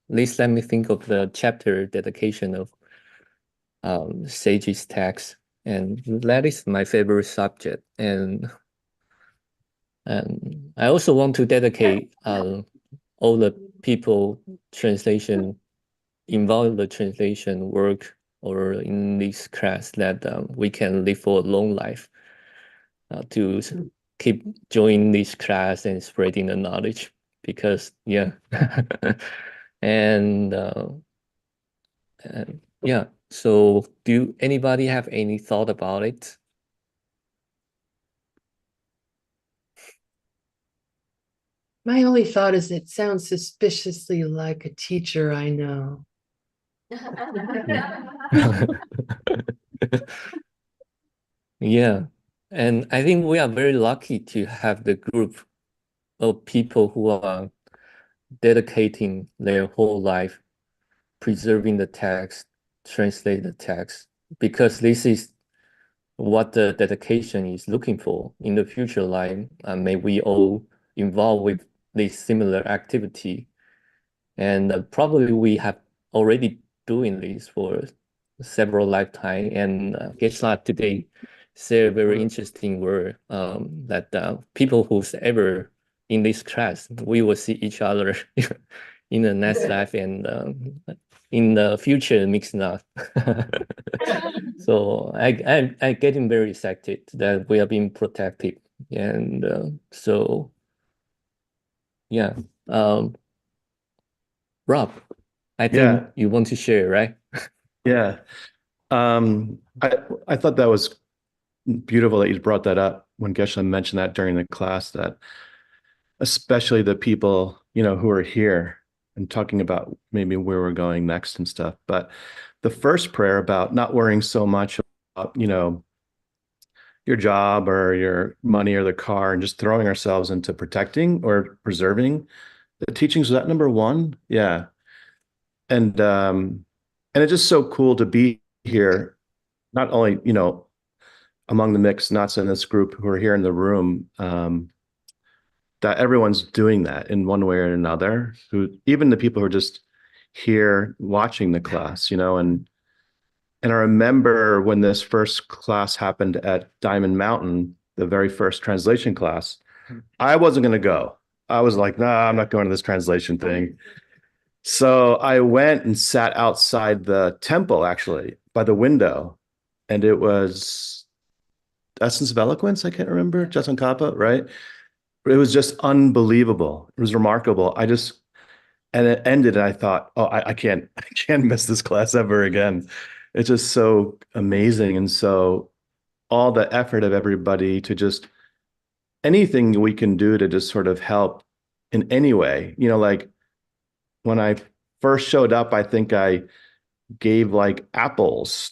C: least let me think of the chapter dedication of Sage's text, and that is my favorite subject. And I also want to dedicate all the people involved in the translation work or in this class, that we can live for a long life, to keep joining this class and spreading the knowledge, because yeah. and yeah, so do anybody have any thought about it?
N: My only thought is it sounds suspiciously like a teacher I know.
C: Yeah, and I think we are very lucky to have the group of people who are dedicating their whole life preserving the text, translate the text, because this is what the dedication is looking for in the future life. May we all involved with this similar activity, and probably we have already doing this for several lifetime. And Geshe today say a very interesting word, that people who's ever in this class, we will see each other in the next life, and in the future mixing up. So I getting very excited that we are being protected, and so yeah. Rob, I think you want to share, right?
O: Yeah. I thought that was beautiful that you brought that up when Geshe mentioned that during the class, that especially the people, who are here and talking about maybe where we're going next and stuff. But the first prayer about not worrying so much about, your job or your money or the car, and just throwing ourselves into protecting or preserving the teachings. Was that number one? Yeah. And it's just so cool to be here, not only, among the mixed nuts in this group who are here in the room, that everyone's doing that in one way or another, even the people who are just here watching the class, and I remember when this first class happened at Diamond Mountain, the very first translation class, I wasn't going to go. I was like, nah, I'm not going to this translation thing. So I went and sat outside the temple, actually, by the window. And it was Essence of Eloquence, I can't remember, Justin Kappa, right? It was just unbelievable. It was remarkable. And it ended, and I thought, oh, I can't miss this class ever again. It's just so amazing. And so all the effort of everybody to just anything we can do to just sort of help in any way, like when I first showed up, I think I gave like apples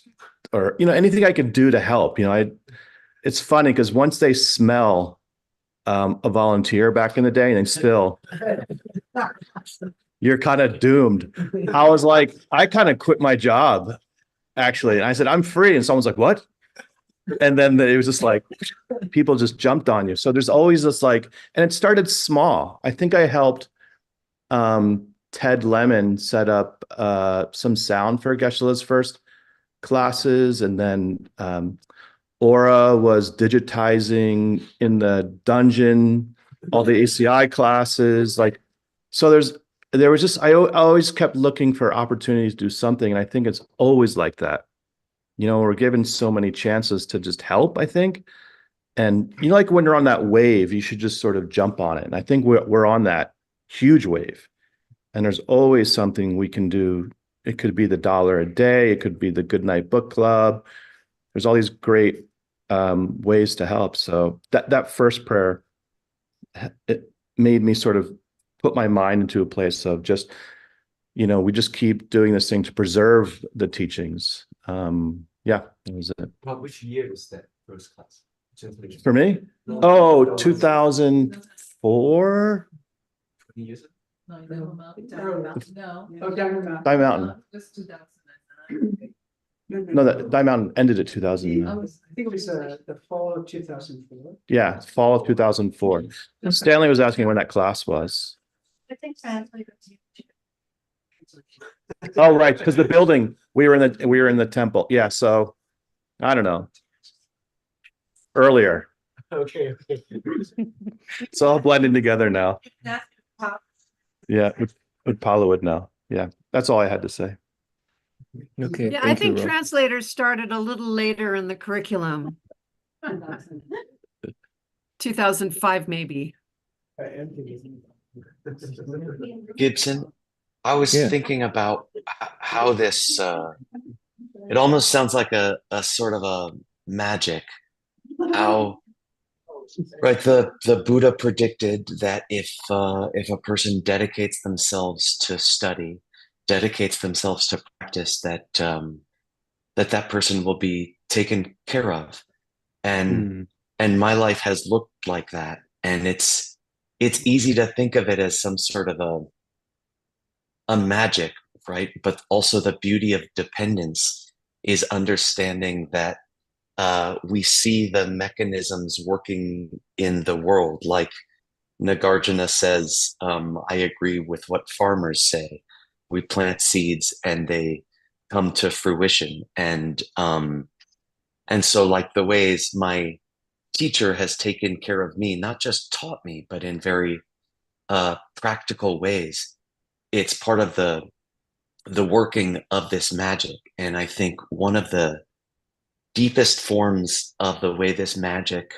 O: or, anything I could do to help. It's funny because once they smell a volunteer back in the day, and they still, you're kind of doomed. I was like, I kind of quit my job, actually. And I said, I'm free. And someone's like, what? And then it was just like, people just jumped on you. So there's always this and it started small. I think I helped Ted Lemon set up some sound for Geshe-la's first classes. And then Aura was digitizing in the dungeon, all the ACI classes. So there was just, I always kept looking for opportunities to do something. And I think it's always like that. We're given so many chances to just help, I think. And, like when you're on that wave, you should just sort of jump on it. And I think we're on that huge wave. And there's always something we can do. It could be the $1 a day. It could be the Good Night Book Club. There's all these great ways to help. So that first prayer, it made me sort of put my mind into a place of just, we just keep doing this thing to preserve the teachings. Yeah, that was it.
P: Well, which year was that first class?
O: For me? Oh, 2004.
P: 20 years ago?
G: No.
O: Diamond Mountain.
G: Just 2009.
O: No, that Dai Mountain ended at 2000.
Q: I think it was the fall of 2004.
O: Yeah, fall of 2004. Stanley was asking when that class was.
J: I think translators.
O: Oh, right, because the building, we were in the temple. Yeah, so I don't know. Earlier.
Q: Okay.
O: It's all blending together now. Yeah, with Paula now. Yeah, that's all I had to say.
C: Okay,
G: Yeah, I
C: thank you,
G: think
C: Rob.
G: translators started a little later in the curriculum. 2005, maybe.
H: Gibson, I was
C: Yeah.
H: thinking about how this, it almost sounds like a sort of a magic. How, right, the Buddha predicted that if a person dedicates themselves to study, dedicates themselves to practice, that that person will be taken care of. And my life has looked like that. And it's easy to think of it as some sort of a magic, right? But also the beauty of dependence is understanding that we see the mechanisms working in the world. Like Nagarjuna says, I agree with what farmers say. We plant seeds and they come to fruition. And so like the ways my teacher has taken care of me, not just taught me, but in very practical ways, it's part of the working of this magic. And I think one of the deepest forms of the way this magic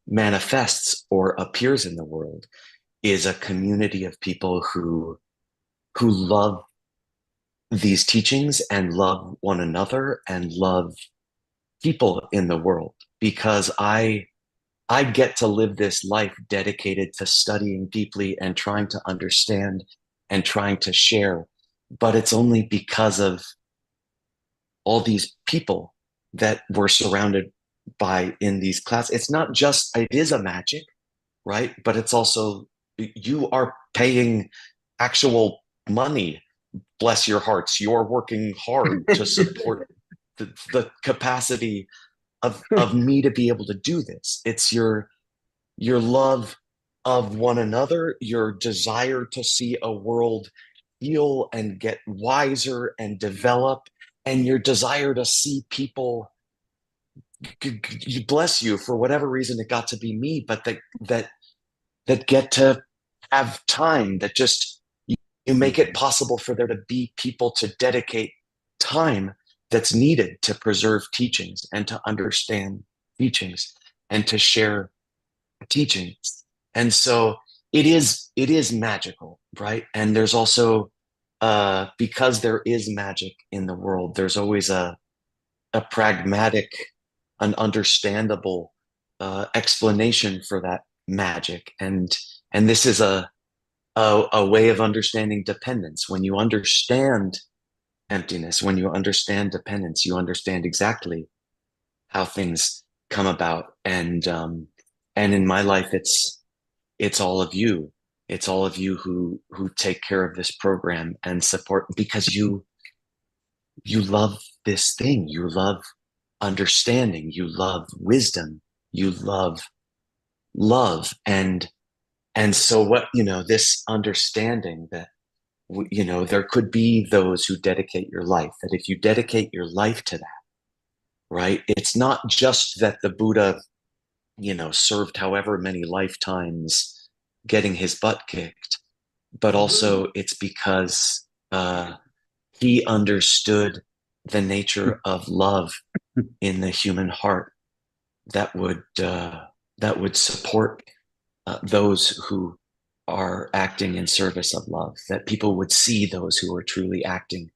H: manifests or appears in the world is a community of people who love these teachings and love one another and love people in the world, because I get to live this life dedicated to studying deeply and trying to understand and trying to share. But it's only because of all these people that we're surrounded by in these classes. It's not just, it is a magic, right? But it's also, you are paying actual money, bless your hearts. You're working hard to support the capacity of me to be able to do this. It's your love of one another, your desire to see a world heal and get wiser and develop, and your desire to see people, bless you, for whatever reason it got to be me, but that get to have time, that just you make it possible for there to be people to dedicate time that's needed to preserve teachings and to understand teachings and to share teachings. And so it is magical, right? And there's also because there is magic in the world, there's always a pragmatic, an understandable explanation for that magic. And this is a way of understanding dependence. When you understand emptiness, when you understand dependence, you understand exactly how things come about. And in my life, it's all of you. It's all of you who take care of this program and support, because you love this thing. You love understanding. You love wisdom. You love love. And so what, this understanding that, there could be those who dedicate your life, that if you dedicate your life to that, right, it's not just that the Buddha, served however many lifetimes getting his butt kicked, but also it's because he understood the nature of love in the human heart that would support those who are acting in service of love, that people would see those who are truly acting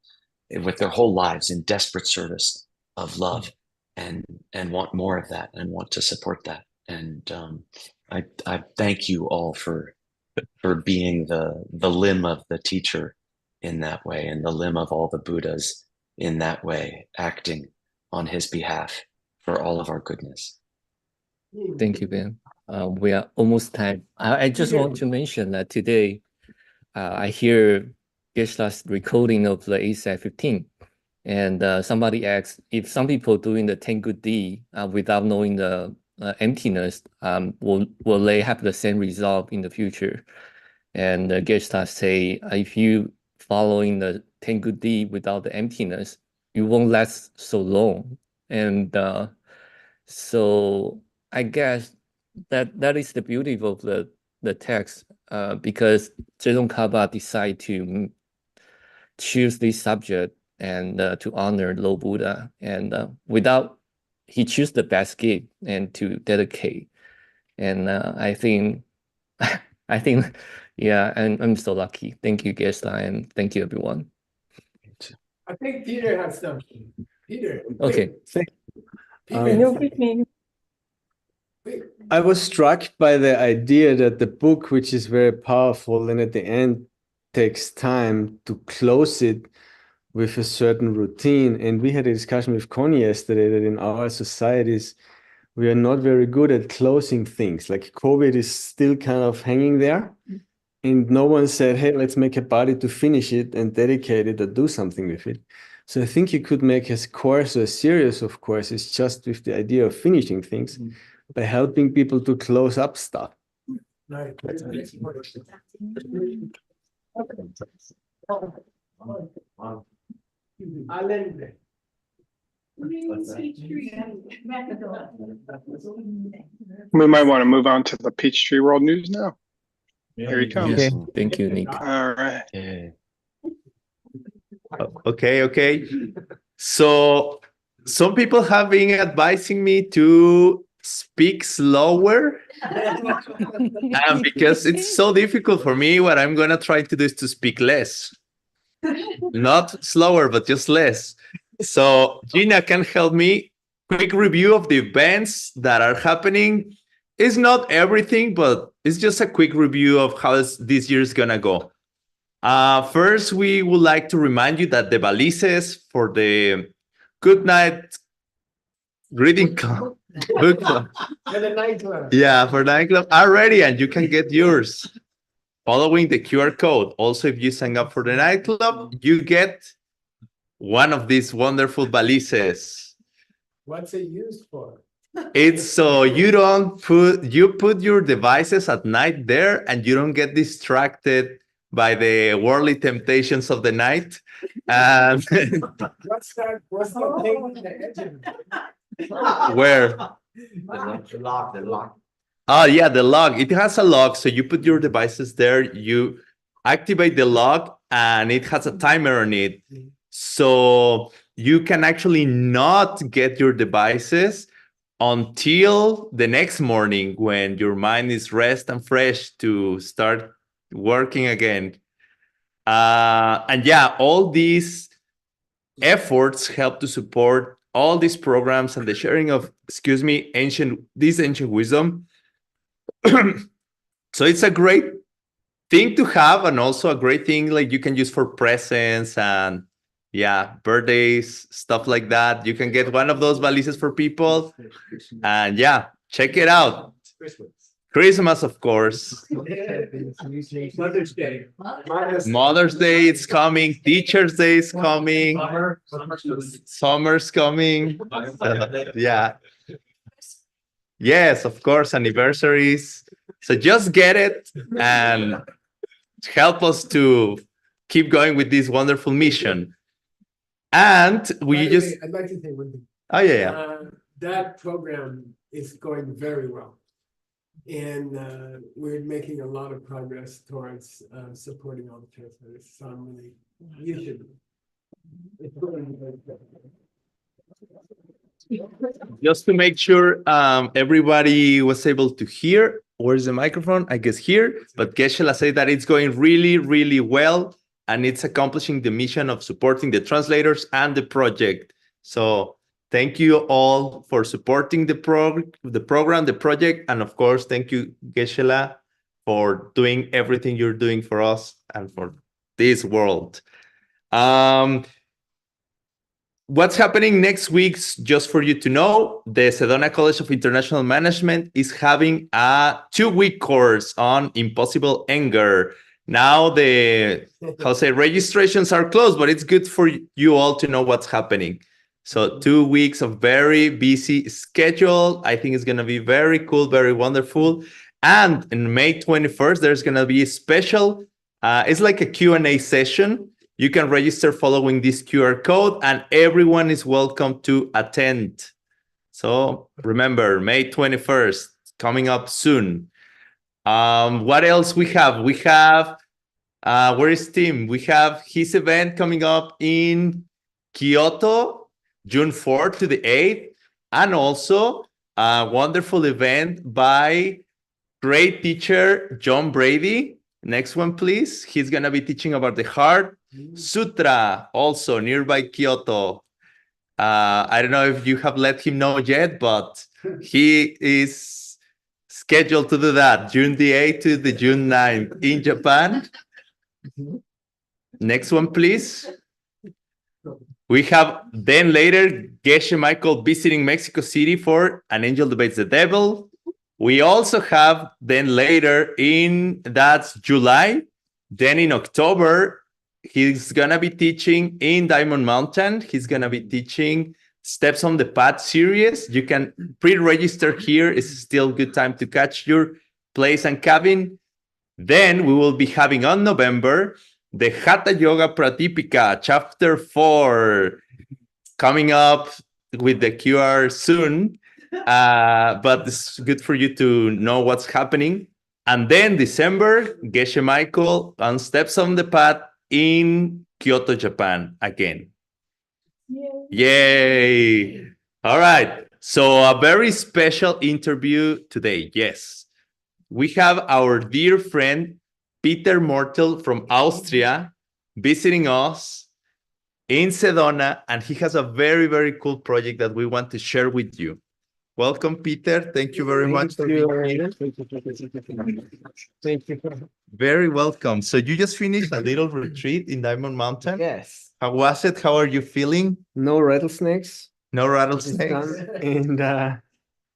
H: with their whole lives in desperate service of love and want more of that and want to support that. And I thank you all for being the limb of the teacher in that way, and the limb of all the Buddhas in that way, acting on his behalf for all of our goodness.
C: Thank you, Ben. We are almost time. I just want to mention that today I hear Geshe-la's recording of the ASI 15. And somebody asked if some people doing the 10 good deed without knowing the emptiness, will they have the same result in the future? And Geshe say, if you following the 10 good deed without the emptiness, you won't last so long. And so I guess that is the beauty of the text, because Zedong Kaba decided to choose this subject and to honor Lord Buddha, and he chose the best gift and to dedicate. And I think yeah, and I'm so lucky. Thank you, Geshe, and thank you, everyone.
A: I think Peter has something. Peter.
C: Okay.
R: I was struck by the idea that the book, which is very powerful, and at the end takes time to close it with a certain routine. And we had a discussion with Connie yesterday that in our societies, we are not very good at closing things. Like COVID is still kind of hanging there. And no one said, hey, let's make a party to finish it and dedicate it or do something with it. So I think you could make a course or a series of courses just with the idea of finishing things by helping people to close up stuff.
A: Right.
D: We might want to move on to the Peachtree World News now. Here he comes.
C: Okay. Thank you, Nick.
D: All right.
S: Okay. So some people have been advising me to speak slower. And because it's so difficult for me, what I'm going to try to do is to speak less. Not slower, but just less. So Gina can help me. Quick review of the events that are happening. It's not everything, but it's just a quick review of how this year is going to go. First, we would like to remind you that the valises for the Good Night Reading Club, book club,
A: For the nightclub.
S: yeah, for the nightclub are ready, and you can get yours following the QR code. Also, if you sign up for the nightclub, you get one of these wonderful valises.
A: What's it used for?
S: It's so you put your devices at night there, and you don't get distracted by the worldly temptations of the night. And
A: What's the thing on the edge of it?
S: where?
P: The lock.
S: Oh yeah, the log. It has a log, so you put your devices there, you activate the log, and it has a timer on it. So you can actually not get your devices until the next morning when your mind is rest and fresh to start working again. And yeah, all these efforts help to support all these programs and the sharing of, ancient wisdom. So it's a great thing to have, and also a great thing like you can use for presents and birthdays, stuff like that. You can get one of those valises for people, and check it out. Christmas, of course.
A: Mother's Day.
S: Mother's Day is coming. Teacher's Day is coming. Summer's coming. Yes, of course, anniversaries. So just get it and help us to keep going with this wonderful mission. And
A: I'd like to say one thing.
S: Oh, yeah.
A: That program is going very well. And we're making a lot of progress towards supporting all the translators. So I'm really, you should. It's going very well.
S: Just to make sure everybody was able to hear. Where's the microphone? I guess here. But Geshe said that it's going really, really well, and it's accomplishing the mission of supporting the translators and the project. So thank you all for supporting the program, the project, and of course, thank you, Geshe, for doing everything you're doing for us and for this world. What's happening next week, just for you to know, the Sedona College of International Management is having a 2-week course on impossible anger. Now registrations are closed, but it's good for you all to know what's happening. So 2 weeks of very busy schedule. I think it's going to be very cool, very wonderful. And in May 21st, there's going to be a special, it's like a Q&A session. You can register following this QR code and everyone is welcome to attend. So remember, May 21st, coming up soon. What else we have? We have, where is Tim? We have his event coming up in Kyoto, June 4th to the 8th, and also a wonderful event by great teacher John Brady. Next one, please. He's going to be teaching about the Heart Sutra, also nearby Kyoto. I don't know if you have let him know yet, but he is scheduled to do that June the 8th to the June 9th in Japan. Next one, please. We have then later Geshe Michael visiting Mexico City for An Angel Debates the Devil. We also have then later that's July. Then in October, he's going to be teaching in Diamond Mountain. He's going to be teaching Steps on the Path series. You can pre-register here. It's still a good time to catch your place and cabin. Then we will be having on November the Hatha Yoga Pratipika, Chapter 4, coming up with the QR soon. But it's good for you to know what's happening. And then December, Geshe Michael on Steps on the Path in Kyoto, Japan again. Yay! All right. So a very special interview today. Yes. We have our dear friend, Peter Mortel from Austria, visiting us in Sedona, and he has a very, very cool project that we want to share with you. Welcome, Peter. Thank you very much for being here.
R: Thank you.
S: Very welcome. So you just finished a little retreat in Diamond Mountain?
R: Yes.
S: How was it? How are you feeling?
R: No rattlesnakes.
S: No rattlesnakes.
R: And it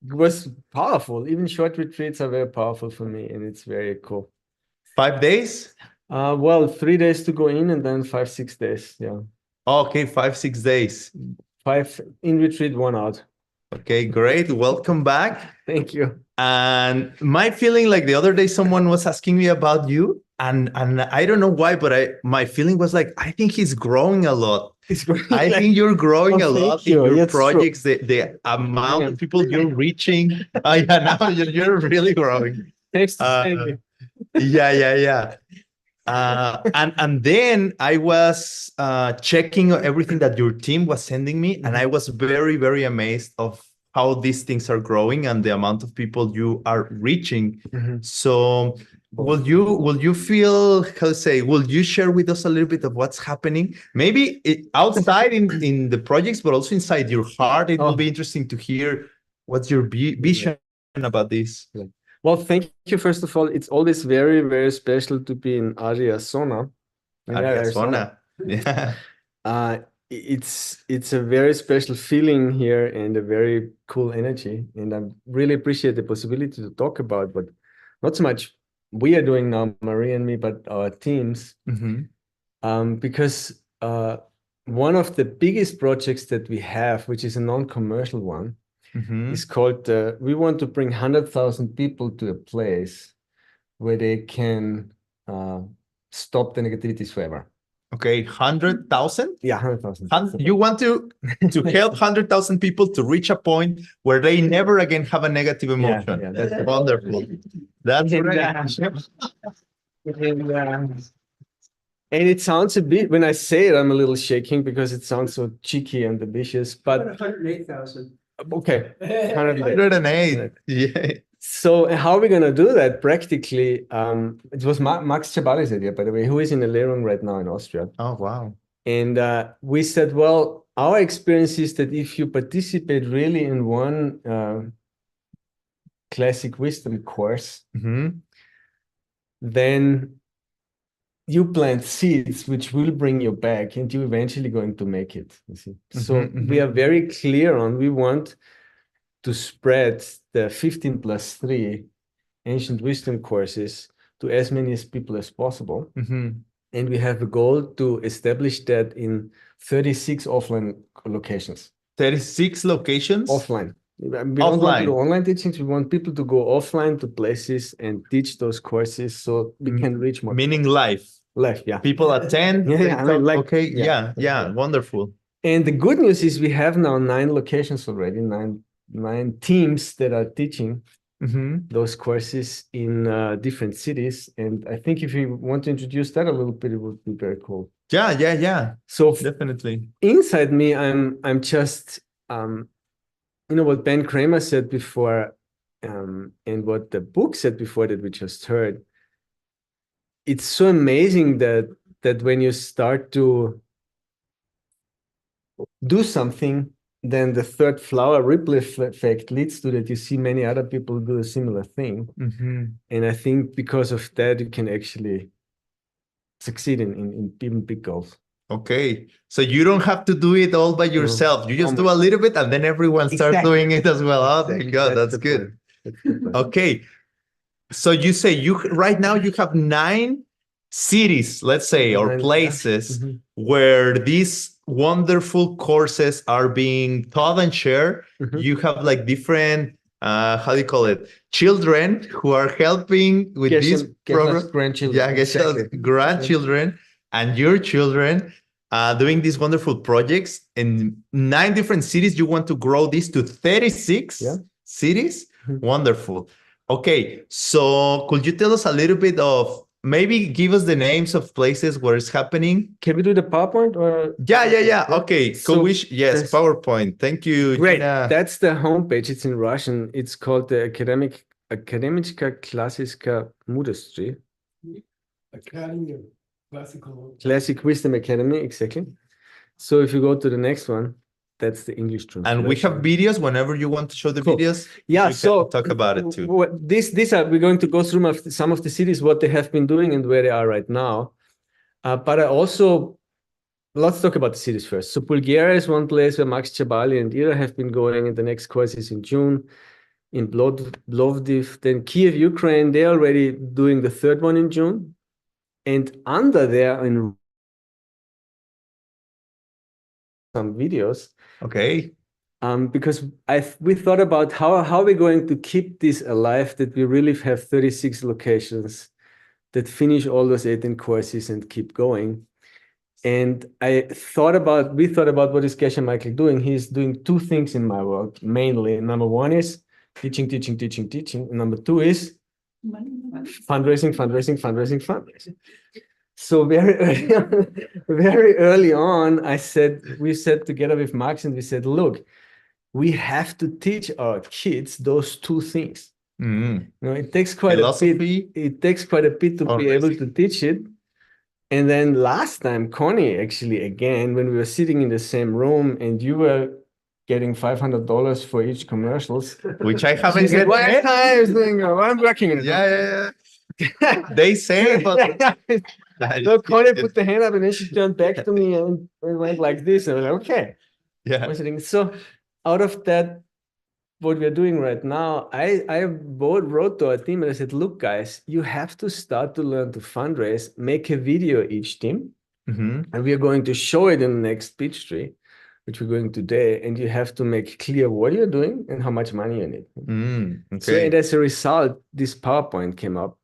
R: was powerful. Even short retreats are very powerful for me, and it's very cool.
S: 5 days?
R: Well, 3 days to go in and then 5-6 days. Yeah.
S: Okay, 5-6 days.
R: 5 in retreat, 1 out.
S: Okay, great. Welcome back.
R: Thank you.
S: And my feeling, like the other day, someone was asking me about you, and I don't know why, but my feeling was like, I think he's growing a lot. I think you're growing a lot in your projects. The amount of people you're reaching. Yeah, now you're really growing.
R: Thanks. Thank you.
S: Yeah. And then I was checking everything that your team was sending me, and I was very, very amazed of how these things are growing and the amount of people you are reaching. So will you feel, will you share with us a little bit of what's happening? Maybe outside in the projects, but also inside your heart. It will be interesting to hear what's your vision about this.
R: Well, thank you. First of all, it's always very, very special to be in Arizona.
S: Arizona. Yeah.
R: It's a very special feeling here and a very cool energy. And I really appreciate the possibility to talk about, but not so much we are doing now, Marie and me, but our teams. Because one of the biggest projects that we have, which is a non-commercial one, is called, we want to bring 100,000 people to a place where they can stop the negativities forever.
S: Okay, 100,000?
R: Yeah, 100,000.
S: You want to help 100,000 people to reach a point where they never again have a negative emotion.
R: Yeah, that's
S: wonderful. That's great.
R: And it sounds a bit, when I say it, I'm a little shaking because it sounds so cheeky and ambitious, but
Q: 108,000.
R: Okay.
S: 108. Yeah.
R: So how are we going to do that practically? It was Max Chabali's idea, by the way, who is in the Lehrung right now in Austria.
S: Oh, wow.
R: And we said, well, our experience is that if you participate really in one classic wisdom course, then you plant seeds which will bring you back and you're eventually going to make it. You see? So we are very clear on, we want to spread the 15+3 ancient wisdom courses to as many as people as possible.
S: Mhm.
R: And we have a goal to establish that in 36 offline locations.
S: 36 locations?
R: Offline. We don't want to
S: Offline.
R: do online teachings. We want people to go offline to places and teach those courses so we can reach more.
S: Meaning live.
R: Live, yeah.
S: People attend.
R: Yeah,
S: they
R: yeah, I mean,
S: talk-
R: like,
S: okay,
R: yeah.
S: yeah, wonderful.
R: And the good news is we have now 9 locations already, nine teams that are teaching
S: Mhm.
R: those courses in different cities. And I think if you want to introduce that a little bit, it would be very cool.
S: Yeah.
R: So
S: Definitely.
R: inside me, I'm just you know what Ben Kramer said before, and what the book said before that we just heard. It's so amazing that when you start to do something, then the third flower ripple effect leads to that you see many other people do a similar thing.
S: Mhm.
R: And I think because of that, you can actually succeed in even big goals.
S: Okay. So you don't have to do it all by yourself. You just do a little bit and then everyone starts doing it as well. Oh, thank God. That's good. Okay. So you say right now you have 9 cities, let's say, or
R: 9, yeah.
S: places where these wonderful courses are being taught and shared. You have like different, how do you call it? Children who are helping with this program.
R: Grandchildren.
S: Yeah, Geshe's grandchildren and your children doing these wonderful projects in 9 different cities. You want to grow this to 36 cities? Wonderful. Okay, so could you tell us a little bit of, maybe give us the names of places where it's happening?
R: Can we do the PowerPoint or?
S: Yeah. Okay,
R: So
S: yes, PowerPoint. Thank you,
R: Great.
S: Gina.
R: That's the homepage. It's in Russian. It's called the Akademicka Klassiska Mudrstry.
A: Academy of Classical.
R: Classic Wisdom Academy, exactly. So if you go to the next one, that's the English translation.
S: And we have videos whenever you want to show the videos.
R: Yeah,
S: you
R: so
S: can talk about it too.
R: These are, we're going to go through some of the cities, what they have been doing and where they are right now. But I also, let's talk about the cities first. So Bulgaria is one place where Max Chabali and Ira have been going, and the next course is in June in Plovdiv. Then Kiev, Ukraine, they're already doing the third one in June. And under there in some videos.
S: Okay.
R: Because we thought about how we're going to keep this alive, that we really have 36 locations that finish all those 18 courses and keep going. And we thought about what is Geshe Michael doing. He's doing 2 things in my world, mainly. Number 1 is teaching. And number 2 is fundraising. So very early on, we said together with Max, and we said, look, we have to teach our kids those 2 things. You know, it takes quite a bit. It takes quite a bit to be able to teach it. And then last time, Connie, actually, again, when we were sitting in the same room and you were getting $500 for each commercials,
S: which I haven't
R: said,
S: yet.
R: I'm working on it.
S: Yeah. They say, but
R: so Connie put the hand up and then she turned back to me and went like this. And I was like, okay.
S: Yeah.
R: So out of that, what we're doing right now, I wrote to our team and I said, look, guys, you have to start to learn to fundraise, make a video each team. And we are going to show it in the next pitch tree, which we're going today. And you have to make clear what you're doing and how much money you need.
S: Okay.
R: So, and as a result, this PowerPoint came up.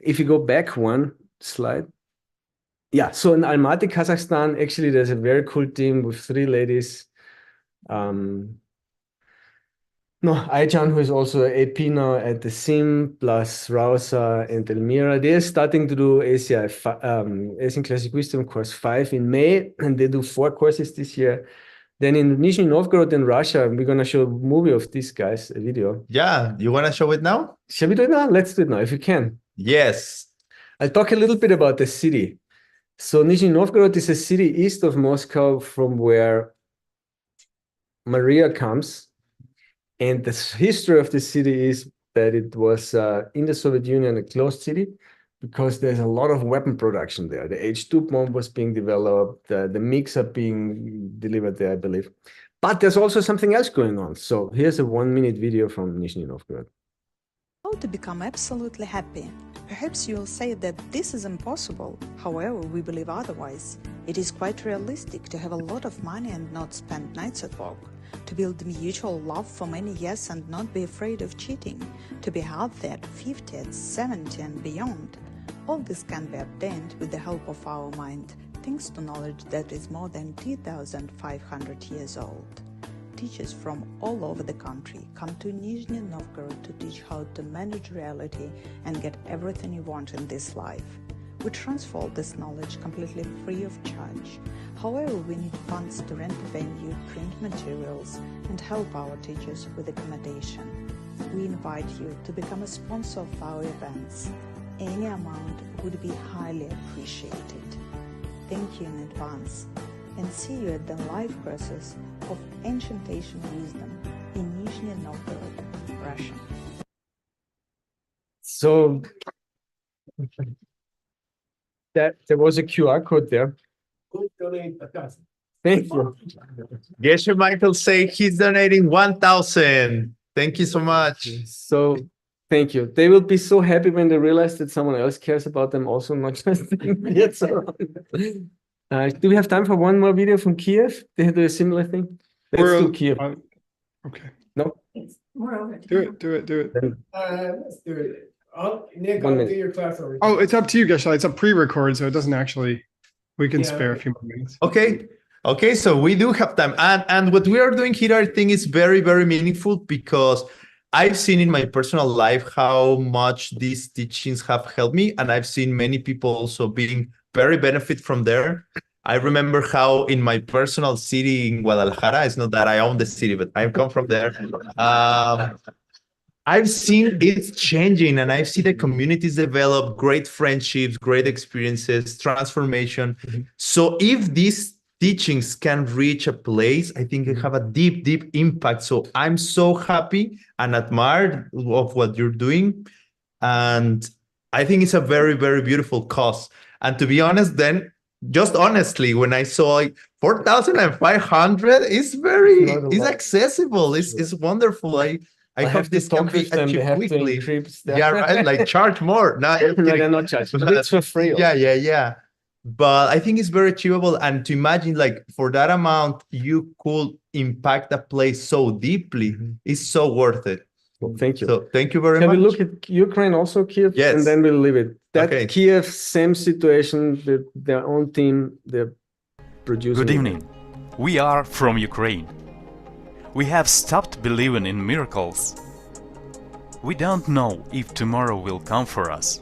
R: If you go back 1 slide. Yeah, so in Almaty, Kazakhstan, actually, there's a very cool team with 3 ladies. Aycan, who is also AP now at the SIM, plus Rausa and Elmira, they're starting to do Asian Classic Wisdom course 5 in May, and they do 4 courses this year. Then in Nizhny Novgorod in Russia, we're going to show a movie of these guys, a video.
S: Yeah, you want to show it now?
R: Shall we do it now? Let's do it now, if you can.
S: Yes.
R: I'll talk a little bit about the city. So Nizhny Novgorod is a city east of Moscow from where Maria comes. And the history of the city is that it was in the Soviet Union a closed city because there's a lot of weapon production there. The H2 bomb was being developed, the MiGs are being delivered there, I believe. But there's also something else going on. So here's a 1-minute video from Nizhny Novgorod.
T: how to become absolutely happy. Perhaps you'll say that this is impossible. However, we believe otherwise. It is quite realistic to have a lot of money and not spend nights at work, to build mutual love for many years and not be afraid of cheating, to be healthy at 50, at 70 and beyond. All this can be obtained with the help of our mind, thanks to knowledge that is more than 2,500 years old. Teachers from all over the country come to Nizhny Novgorod to teach how to manage reality and get everything you want in this life. We transfer this knowledge completely free of charge. However, we need funds to rent the venue, print materials, and help our teachers with accommodation. We invite you to become a sponsor of our events. Any amount would be highly appreciated. Thank you in advance, and see you at the live courses of Ancient Asian Wisdom in Nizhny Novgorod, Russia.
R: So that there was a QR code there. Thank you.
S: Geshe Michael say he's donating 1,000. Thank you so much.
R: So thank you. They will be so happy when they realize that someone else cares about them also, not just the idiots around. Do we have time for one more video from Kiev? They do a similar thing. Let's do Kiev.
B: Okay.
R: No?
B: Do it.
A: Let's do it. Nick,
R: 1
A: I'll
R: minute.
A: do your class over.
B: Oh, it's up to you, Geshe. It's a pre-record, so it doesn't actually. We can spare a few more minutes.
S: Okay, so we do have time. And what we are doing here, I think, is very, very meaningful because I've seen in my personal life how much these teachings have helped me. And I've seen many people also being very benefit from there. I remember how in my personal city in Guadalajara, it's not that I own the city, but I've come from there. I've seen it changing, and I've seen the communities develop, great friendships, great experiences, transformation. So if these teachings can reach a place, I think they have a deep, deep impact. So I'm so happy and admired of what you're doing. And I think it's a very, very beautiful cause. And to be honest, then, just honestly, when I saw like 4,500, it's accessible. It's wonderful. I hope this can be achieved quickly. Yeah, right. Like charge more. No,
R: they're not charging. It's for free.
S: Yeah. But I think it's very achievable. And to imagine, like, for that amount, you could impact a place so deeply. It's so worth it.
R: Well, thank you.
S: So thank you very much.
R: Can we look at Ukraine also, Kiev?
S: Yes.
R: And then we'll leave it. That
S: Okay.
R: Kiev, same situation with their own team. They're producing.
U: Good evening. We are from Ukraine. We have stopped believing in miracles. We don't know if tomorrow will come for us.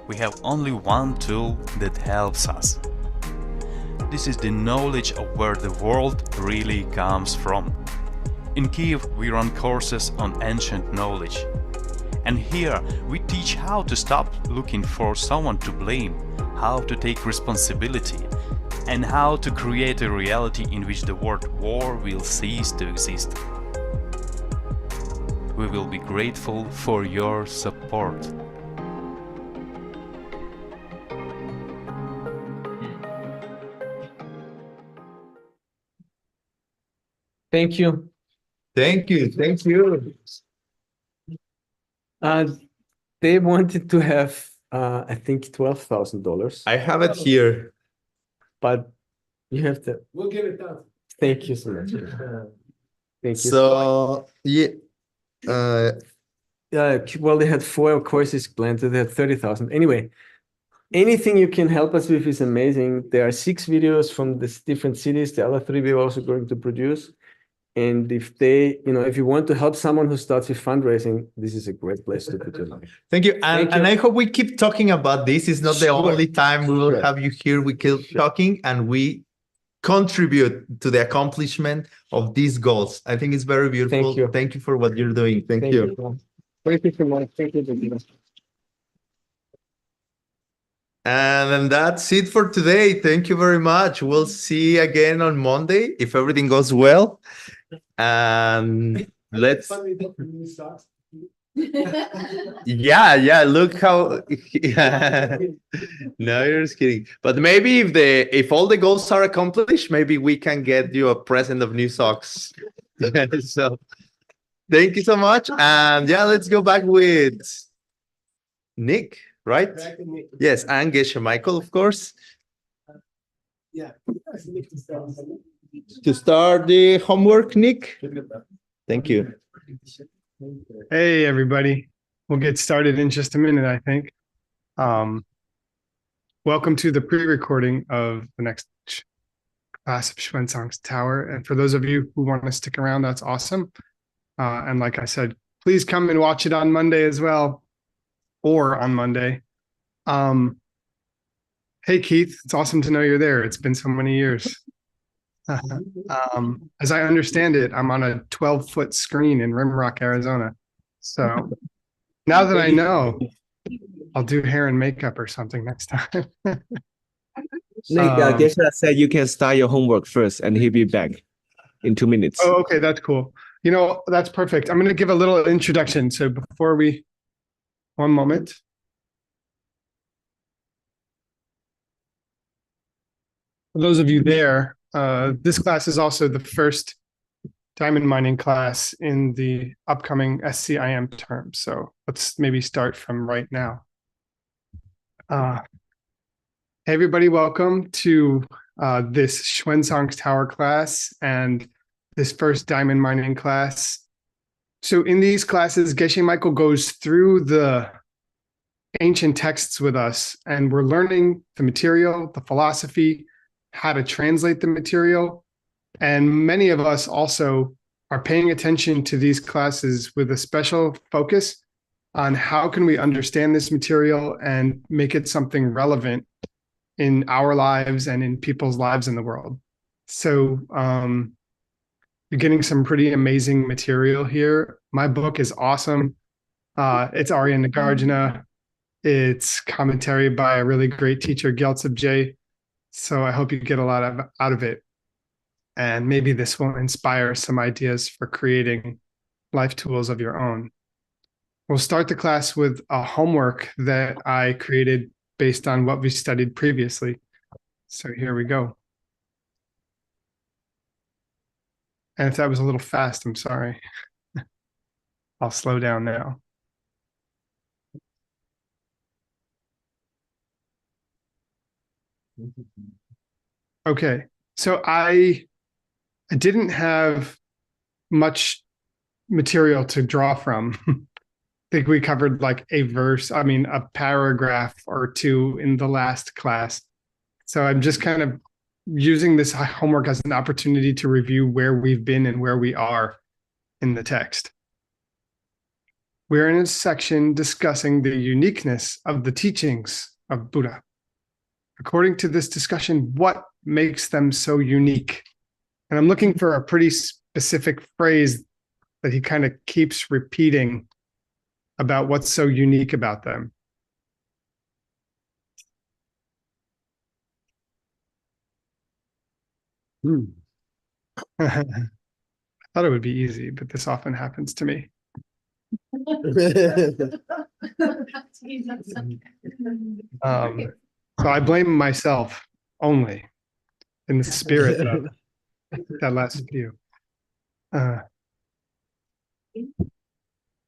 U: We have only one tool that helps us. This is the knowledge of where the world really comes from. In Kiev, we run courses on ancient knowledge. And here, we teach how to stop looking for someone to blame, how to take responsibility, and how to create a reality in which the word war will cease to exist. We will be grateful for your support.
R: Thank you.
S: Thank you.
R: They wanted to have, I think, $12,000.
S: I have it here.
R: But you have to.
A: We'll give it down.
R: Thank you so much. Thank you.
S: So,
R: well, they had 4 courses planned, so they had 30,000. Anyway, anything you can help us with is amazing. There are 6 videos from the different cities. The other 3 we're also going to produce. And if they, if you want to help someone who starts with fundraising, this is a great place to put your money.
S: Thank you. And I hope we keep talking about this. It's not the only time we will have you here. We keep talking and we contribute to the accomplishment of these goals. I think it's very beautiful. Thank you for what you're doing. Thank you.
R: Thank you so much. Thank you.
S: And then that's it for today. Thank you very much. We'll see you again on Monday if everything goes well. And let's. Yeah. Look how. No, you're just kidding. But maybe if all the goals are accomplished, maybe we can get you a present of new socks. So Thank you so much. And yeah, let's go back with Nick, right? Yes, and Geshe Michael, of course.
A: Yeah.
S: To start the homework, Nick. Thank you.
B: Hey, everybody. We'll get started in just a minute, I think. Welcome to the pre-recording of the next class of Xuanzang's Tower. And for those of you who want to stick around, that's awesome. And like I said, please come and watch it on Monday as well, or on Monday. Hey, Keith, it's awesome to know you're there. It's been so many years. As I understand it, I'm on a 12-foot screen in Rimrock, Arizona. So now that I know, I'll do hair and makeup or something next time.
E: Nick, Geshe said you can start your homework first and he'll be back in 2 minutes.
B: Oh, okay, that's cool. You know, that's perfect. I'm going to give a little introduction. So before we, one moment. For those of you there, this class is also the first diamond mining class in the upcoming SCIM term. So let's maybe start from right now. Hey, everybody, welcome to this Xuanzang's Tower class and this first diamond mining class. So in these classes, Geshe Michael goes through the ancient texts with us, and we're learning the material, the philosophy, how to translate the material. And many of us also are paying attention to these classes with a special focus on how can we understand this material and make it something relevant in our lives and in people's lives in the world. So you're getting some pretty amazing material here. My book is awesome. It's Arya Nagarjuna. It's commentary by a really great teacher, Gyaltsab J. So I hope you get a lot out of it. And maybe this will inspire some ideas for creating life tools of your own. We'll start the class with a homework that I created based on what we studied previously. So here we go. And if that was a little fast, I'm sorry. I'll slow down now. Okay, so I didn't have much material to draw from. I think we covered like a paragraph or two in the last class. So I'm just kind of using this homework as an opportunity to review where we've been and where we are in the text. We're in a section discussing the uniqueness of the teachings of Buddha. According to this discussion, what makes them so unique? And I'm looking for a pretty specific phrase that he kind of keeps repeating about what's so unique about them. I thought it would be easy, but this often happens to me. So I blame myself only in the spirit of that last video.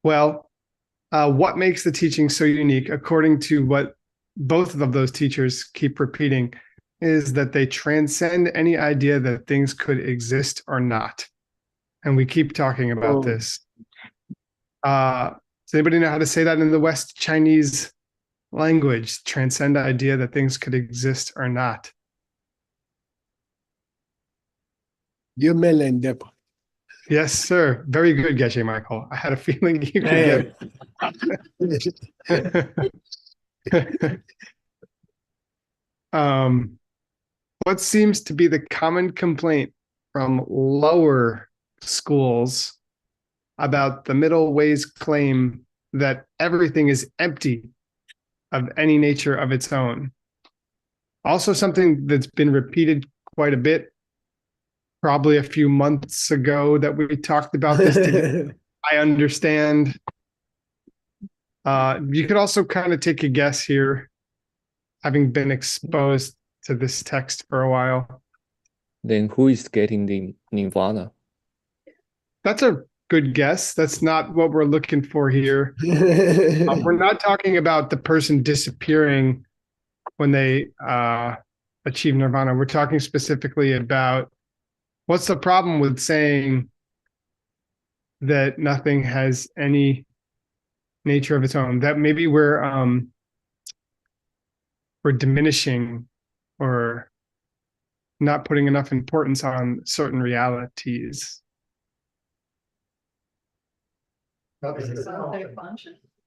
B: What makes the teaching so unique, according to what both of those teachers keep repeating, is that they transcend any idea that things could exist or not. And we keep talking about this. Does anybody know how to say that in the West Chinese language? Transcend the idea that things could exist or not. Yes, sir. Very good, Geshe Michael. I had a feeling you could get it. What seems to be the common complaint from lower schools about the middle way's claim that everything is empty of any nature of its own? Also something that's been repeated quite a bit, probably a few months ago, that we talked about this together. I understand. You could also kind of take a guess here, having been exposed to this text for a while.
C: Then who is getting the nirvana?
B: That's a good guess. That's not what we're looking for here. We're not talking about the person disappearing when they achieve nirvana. We're talking specifically about what's the problem with saying that nothing has any nature of its own. That maybe we're diminishing or not putting enough importance on certain realities.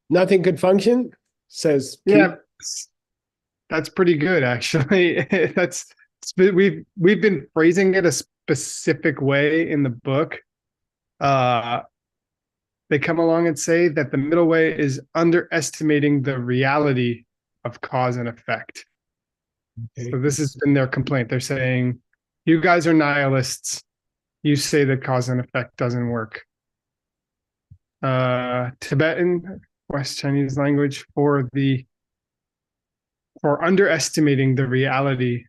A: Nothing could function, says Pete.
B: Yeah, that's pretty good actually. We've been phrasing it a specific way in the book. They come along and say that the middle way is underestimating the reality of cause and effect. Okay. So this has been their complaint. They're saying, you guys are nihilists. You say that cause and effect doesn't work. Tibetan, West Chinese language for underestimating the reality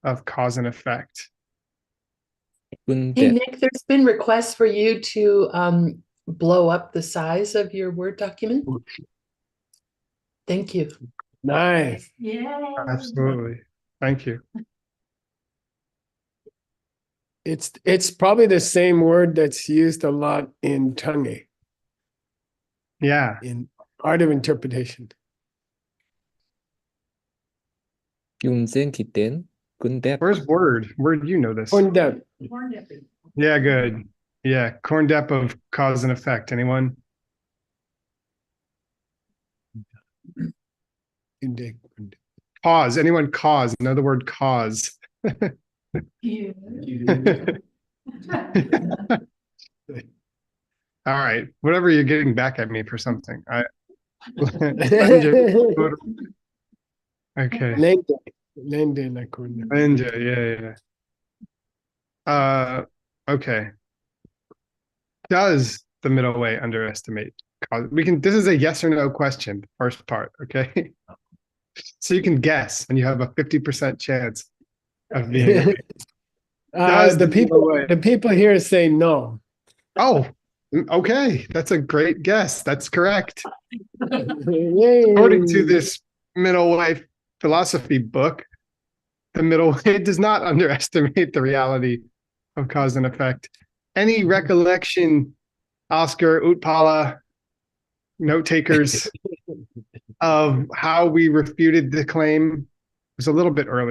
B: of cause and effect.
N: Hey, Nick, there's been requests for you to blow up the size of your Word document. Thank you.
A: Nice.
N: Yeah.
B: Absolutely. Thank you.
A: It's probably the same word that's used a lot in Chang.
B: Yeah.
A: In art of interpretation.
B: Where's Word? Where do you know this?
A: Corn depth.
B: Yeah, good. Yeah, corn depth of cause and effect. Anyone? Cause. Anyone cause? Another word cause. All right. Whatever, you're getting back at me for something. Okay. Lende, yeah. Okay. Does the middle way underestimate cause? This is a yes or no question, the first part, okay? So you can guess, and you have a 50% chance of being right.
A: The people here say no.
B: Oh, okay. That's a great guess. That's correct. According to this middle way philosophy book, the middle way does not underestimate the reality of cause and effect. Any recollection, Oscar, Utpala, note takers, of how we refuted the claim? It was a little bit early.